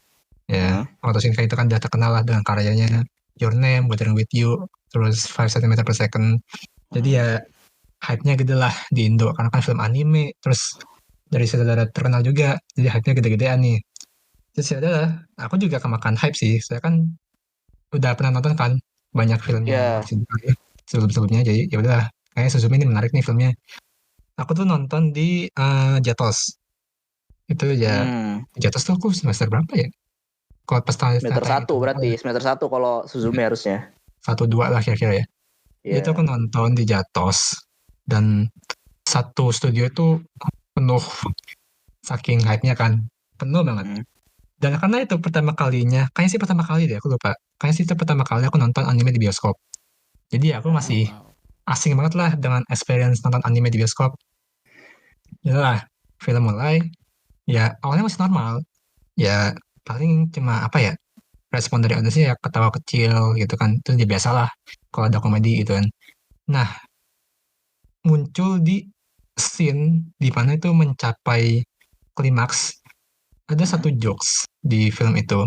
Ya, Makoto Shinkai itu kan udah terkenal lah dengan karyanya Your Name, Wuthering With You, terus 5 cm per second. Jadi ya hype-nya gede lah di Indo karena kan film anime, terus dari saudara terkenal juga, jadi hype-nya gede-gedean nih. Terus ya udahlah, aku juga kemakan hype sih. Saya kan udah pernah nonton kan banyak filmnya sebelum-sebelumnya, jadi ya udah kayaknya Suzume ini menarik nih filmnya. Aku tuh nonton di Jatos. Itu ya Jatos tuh aku semester berapa ya? Kalau pas semester 1 berarti, semester 1 kalau Suzume harusnya. 1-2 lah kira-kira ya. Yeah. Itu aku nonton di Jatos dan satu studio itu penuh, saking hype-nya kan, penuh banget. Dan karena itu pertama kalinya, kayaknya sih pertama kali deh, aku lupa. Kayaknya sih itu pertama kali aku nonton anime di bioskop. Jadi aku masih asing banget lah dengan experience nonton anime di bioskop. Yalah, film mulai, ya awalnya masih normal. Ya paling cuma respon dari audiensnya ya ketawa kecil gitu kan. Itu ya biasa lah kalau ada komedi gitu kan. Nah, muncul di scene di mana itu mencapai klimaks. Ada satu jokes di film itu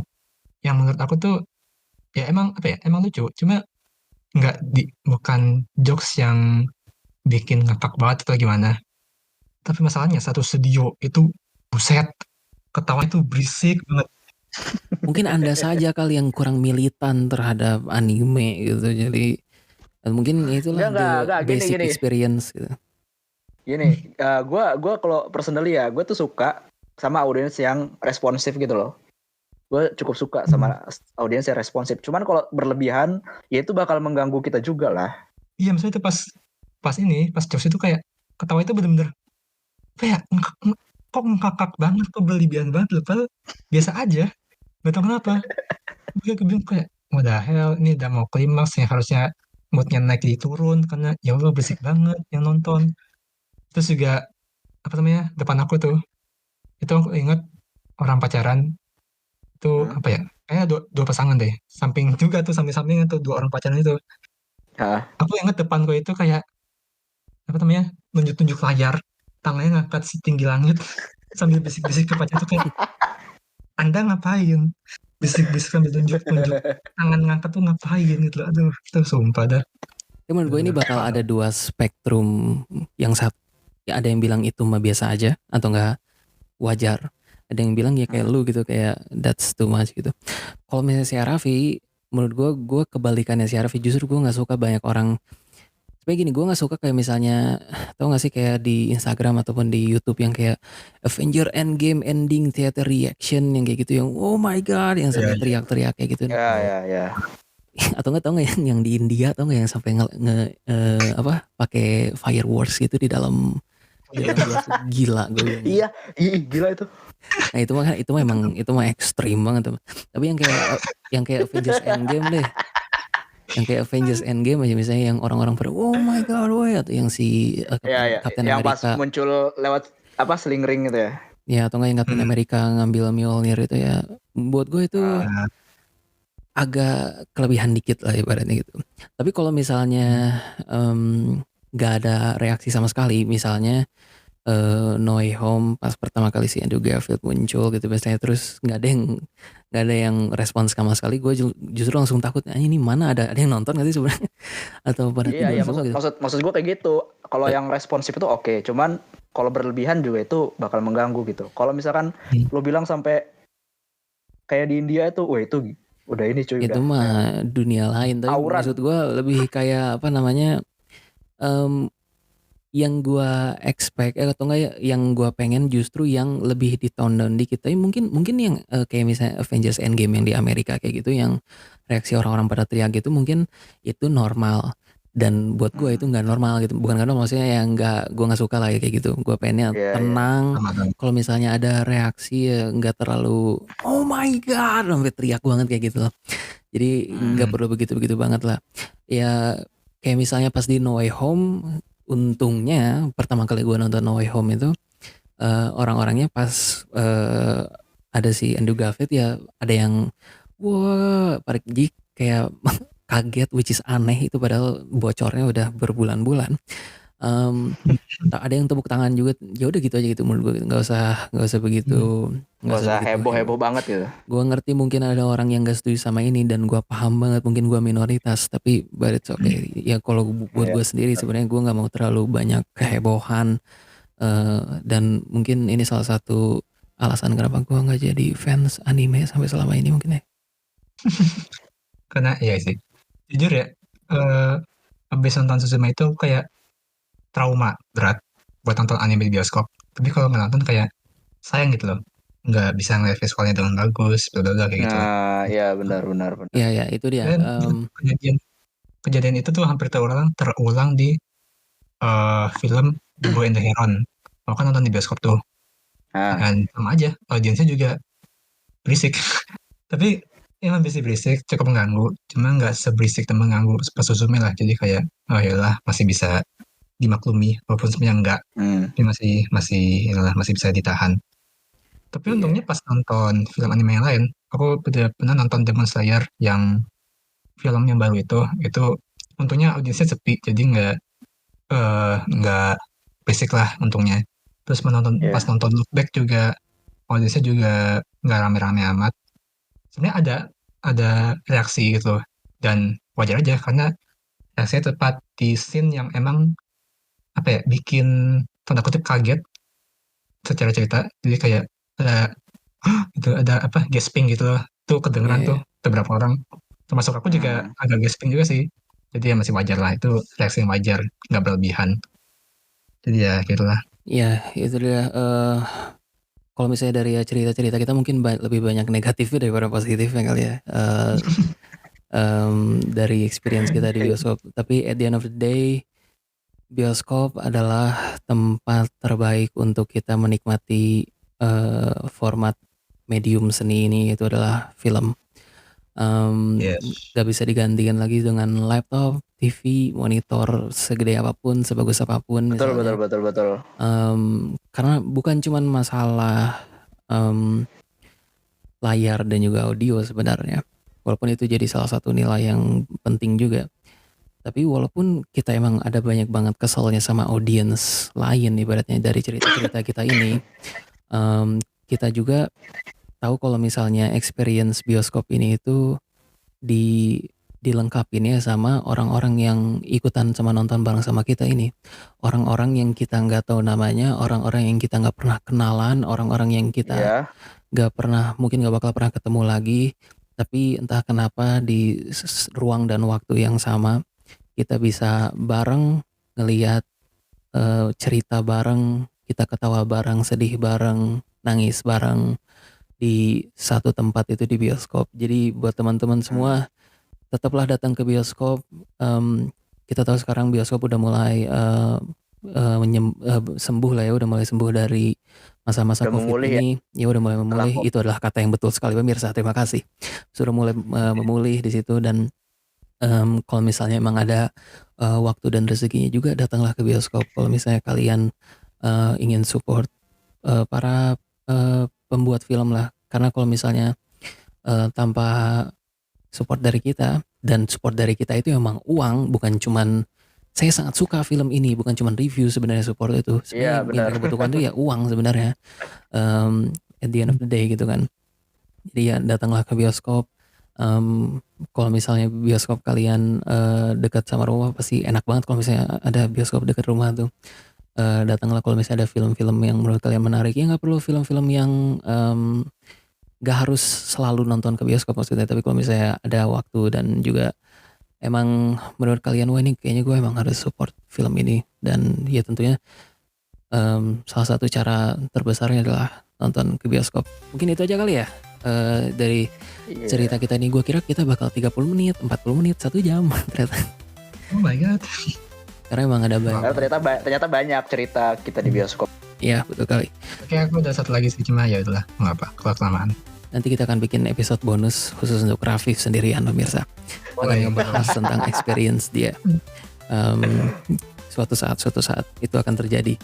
yang menurut aku tuh ya emang lucu, cuma bukan jokes yang bikin ngakak banget atau gimana. Tapi masalahnya satu studio itu buset, ketawa itu berisik banget. Mungkin Anda saja kali yang kurang militan terhadap anime gitu. Jadi mungkin itulah Enggak, basic gini. experience gitu. Gini, gue kalau personally ya, gue tuh suka sama audiens yang responsif gitu loh. Gue cukup suka sama audiens yang responsif. Cuman kalau berlebihan, ya itu bakal mengganggu kita juga lah. Iya, maksudnya itu pas jokes itu kayak ketawa itu bener-bener kayak kok ngakak banget, kok berlebihan banget loh, padahal biasa aja. Gak tau kenapa. Gue bingung kayak, what the hell, ini udah mau klimaks yang harusnya moodnya naik jadi turun karena ya Allah berisik banget yang nonton. Terus juga depan aku tuh itu aku inget orang pacaran itu kayaknya dua pasangan deh, samping juga tuh, samping-sampingnya tuh dua orang pacaran itu. Hah? Aku ingat depan gue itu kayak apa namanya, nunjuk-nunjuk layar, tangannya ngangkat setinggi langit sambil bisik-bisik ke pacar itu kayak, Anda ngapain? Bisik-bisik sambil nunjuk-nunjuk, tangan ngangkat tuh ngapain gitu loh. Aduh, itu sumpah dah. Ya menurut gue ini bakal ada dua spektrum yang satu. Ya ada yang bilang itu mah biasa aja atau enggak wajar. Ada yang bilang ya kayak lu gitu, kayak that's too much gitu. Kalau misalnya si Arafi, menurut gue kebalikannya si Arafi, justru gue nggak suka banyak orang. Sebenernya gini, gue nggak suka kayak misalnya, tau gak sih kayak di Instagram ataupun di YouTube yang kayak Avenger Endgame ending theater reaction yang kayak gitu, yang oh my god, yang sampai teriak-teriak kayak gitu. Ya. Atau nggak, tau nggak yang di India, tau nggak yang sampai apa pakai fireworks gitu di dalam bioskop. Gila gue bilang. Iya, gila itu. Nah itu mah emang itu mah ekstrim banget tuh. Tapi yang kayak Avengers Endgame deh. Yang kayak Avengers Endgame aja misalnya, yang orang-orang pada oh my god, woy, atau yang si Captain yang America pas muncul lewat apa sling ring gitu ya. Ya, atau nggak yang Captain America ngambil Mjolnir itu ya. Buat gue itu agak kelebihan dikit lah ibaratnya gitu. Tapi kalau misalnya nggak ada reaksi sama sekali, misalnya No Way Home pas pertama kali si Andrew Garfield muncul gitu biasanya, terus nggak ada yang respons sama sekali, gue justru langsung takut, ini mana ada yang nonton nggak sih sebenarnya, atau pada tidur semua gitu. Maksud gue kayak gitu. Kalau yang responsif itu oke, cuman kalau berlebihan juga itu bakal mengganggu gitu. Kalau misalkan lo bilang sampai kayak di India itu, wah itu udah ini cuy. Itu mah dunia lain. Tapi maksud gue lebih kayak apa namanya, yang gue expect atau enggak yang gue pengen justru yang lebih di tone down dikit. Tapi mungkin yang kayak misalnya Avengers Endgame yang di Amerika kayak gitu, yang reaksi orang-orang pada teriak gitu, mungkin itu normal. Dan buat gue itu nggak normal gitu. Bukan karena maksudnya yang gue nggak suka lah ya kayak gitu. Gue pengennya tenang. Kalau misalnya ada reaksi ya nggak terlalu oh my god sampai teriak banget kayak gitu loh. Jadi nggak perlu begitu banget lah. Ya kayak misalnya pas di No Way Home, untungnya pertama kali gue nonton No Way Home itu orang-orangnya pas ada si Andrew Garfield ya, ada yang wah pergi kayak kaget, which is aneh itu padahal bocornya udah berbulan-bulan. Ada yang tepuk tangan juga, ya udah gitu aja gitu menurut gue, nggak usah begitu, nggak usah heboh banget gitu. Gue ngerti mungkin ada orang yang nggak setuju sama ini dan gue paham banget, mungkin gue minoritas, tapi but it's okay. Ya kalau buat gue sendiri sebenarnya gue nggak mau terlalu banyak kehebohan, dan mungkin ini salah satu alasan kenapa gue nggak jadi fans anime sampai selama ini mungkin ya. Karena iya sih, jujur ya, abis nonton Suzume itu kayak trauma berat buat nonton anime di bioskop. Tapi kalau nggak nonton kayak sayang gitu loh, nggak bisa ngeliat visualnya dengan bagus, bla kayak gitu. Nah, ya benar. Ya itu dia. Dan kejadian itu tuh hampir terulang di film The Boy and the Heron. Kalau kan nonton di bioskop tuh, dan sama aja audiensnya juga berisik. Tapi emang berisik cukup mengganggu, cuma nggak seberisik dan mengganggu pas Suzume lah. Jadi kayak oh yalah masih bisa dimaklumi, walaupun sebenarnya enggak, masih bisa ditahan. Tapi untungnya pas nonton film anime yang lain, aku pernah nonton Demon Slayer yang film yang baru itu untungnya audiensnya sepi, jadi nggak basic lah untungnya. Terus pas nonton Look Back juga audiensnya juga nggak rame-rame amat. Sebenarnya ada reaksi gitu dan wajar aja karena reaksinya tepat di scene yang emang apa ya, bikin tanda kutip kaget secara cerita. Jadi kayak ada apa gasping gitu loh, tuh kedengeran tuh beberapa orang, termasuk aku juga agak gasping juga sih. Jadi ya masih wajar lah, itu reaksi yang wajar, nggak berlebihan. Jadi ya gitulah. Ya itu dia. Kalau misalnya dari cerita-cerita kita mungkin lebih banyak negatifnya daripada positifnya kali ya, dari experience kita di bioskop. Tapi at the end of the day, bioskop adalah tempat terbaik untuk kita menikmati format medium seni ini, itu adalah film. Gak bisa digantikan lagi dengan laptop, TV, monitor segede apapun, sebagus apapun. Betul. Karena bukan cuman masalah layar dan juga audio sebenarnya, walaupun itu jadi salah satu nilai yang penting juga. Tapi walaupun kita emang ada banyak banget keselnya sama audiens lain ibaratnya dari cerita-cerita kita ini, kita juga tahu kalau misalnya experience bioskop ini itu di dilengkapinnya sama orang-orang yang ikutan sama nonton bareng sama kita ini. Orang-orang yang kita nggak tahu namanya, orang-orang yang kita nggak pernah kenalan, orang-orang yang kita Iya. mungkin nggak bakal pernah ketemu lagi. Tapi entah kenapa di ruang dan waktu yang sama kita bisa bareng ngelihat cerita bareng, kita ketawa bareng, sedih bareng, nangis bareng di satu tempat itu di bioskop. Jadi buat teman-teman semua tetaplah datang ke bioskop. Kita tahu sekarang bioskop udah mulai sembuh lah ya, udah mulai sembuh dari masa-masa Udah COVID memulih ya. ini. Ya udah mulai memulih. Laku. Itu adalah kata yang betul sekali pemirsa. Terima kasih. Sudah mulai memulih di situ dan kalau misalnya emang ada waktu dan rezekinya juga datanglah ke bioskop. Kalau misalnya kalian ingin support para pembuat film lah. Karena kalau misalnya tanpa support dari kita, dan support dari kita itu emang uang, bukan cuman saya sangat suka film ini, bukan cuman review sebenarnya support itu. Iya, Sebenarnya yang benar. mereka butuhkan tuh ya uang sebenarnya. At the end of the day gitu kan. Jadi ya datanglah ke bioskop. Kalau misalnya bioskop kalian dekat sama rumah pasti enak banget kalau misalnya ada bioskop dekat rumah tuh. Datanglah kalau misalnya ada film-film yang menurut kalian menarik. Ya nggak perlu film-film yang gak harus selalu nonton ke bioskop maksudnya, tapi kalau misalnya ada waktu dan juga emang menurut kalian wah ini kayaknya gue emang harus support film ini, dan ya tentunya salah satu cara terbesarnya adalah nonton ke bioskop. Mungkin itu aja kali ya dari Iya. cerita kita nih. Gue kira kita bakal 30 menit, 40 menit, 1 jam ternyata. Oh my god. Karena emang ada Karena banyak. ternyata banyak cerita kita di bioskop. Iya betul kali. Oke, aku udah satu lagi sih, cuma ya udahlah, nggak apa, kalau kelamaan. Nanti kita akan bikin episode bonus khusus untuk Rafif sendirian pemirsa. Akan Boleh. ngebahas tentang experience dia. Suatu saat itu akan terjadi.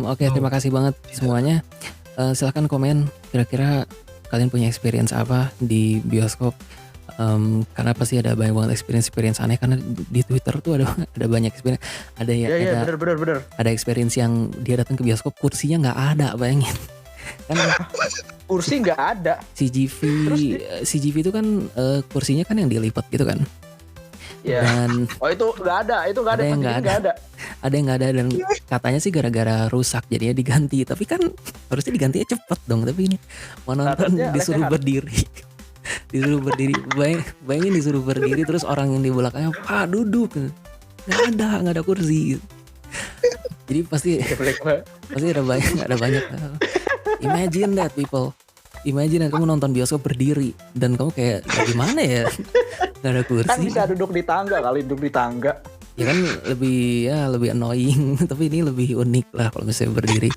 Oke, terima kasih banget semuanya. Silahkan komen kira-kira kalian punya experience apa di bioskop. Karena pasti ada banyak banget experience aneh, karena di Twitter tuh ada banyak experience. Ada ya, Iya, bener. ada experience yang dia datang ke bioskop kursinya nggak ada, bayangin. Kan Kursi nggak ada. CGV itu kan kursinya kan yang dilipat gitu kan. Iya. Dan Oh itu nggak ada. Itu nggak ada. Ada yang nggak Nggak ada. ada yang nggak ada, dan katanya sih gara-gara rusak jadinya diganti. Tapi kan harusnya digantinya cepet dong. Tapi ini mau nonton Katanya disuruh lesehan. berdiri. Disuruh berdiri. Bayangin disuruh berdiri terus orang yang di belakangnya Pak duduk. Nggak ada kursi. Jadi pasti ada banyak. Imagine that people. Imagine kamu nonton bioskop berdiri dan kamu kayak gimana ya? Gak ada kursi. Kan bisa duduk di tangga kali, duduk di tangga. Ya kan lebih annoying, tapi ini lebih unik lah kalau misalnya berdiri.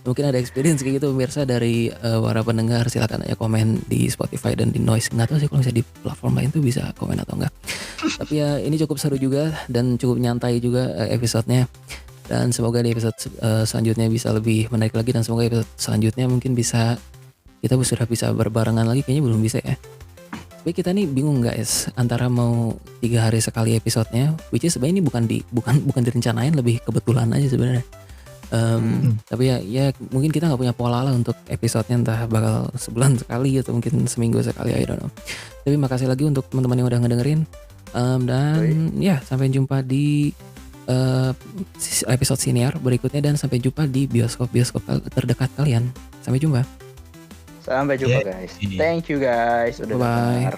Mungkin ada experience kayak gitu pemirsa dari para pendengar, silakan aja komen di Spotify dan di Noise. Nggak tahu sih kalau misalnya di platform lain tuh bisa komen atau enggak. Tapi ya ini cukup seru juga dan cukup nyantai juga episodenya. Dan semoga di episode selanjutnya bisa lebih menarik lagi, dan semoga episode selanjutnya mungkin kita sudah bisa berbarengan lagi. Kayaknya belum bisa ya. Tapi kita nih bingung guys, antara mau 3 hari sekali episodenya, which is sebenarnya ini bukan direncanain, lebih kebetulan aja sebenarnya. Tapi ya mungkin kita nggak punya pola lah untuk episodenya, entah bakal sebulan sekali atau mungkin seminggu sekali, I don't know. Tapi makasih lagi untuk teman-teman yang udah ngedengerin, dan ya sampai jumpa di episode senior berikutnya, dan sampai jumpa di bioskop terdekat kalian. Sampai jumpa. Sampai jumpa guys. Thank you guys udah Bye-bye. dengar.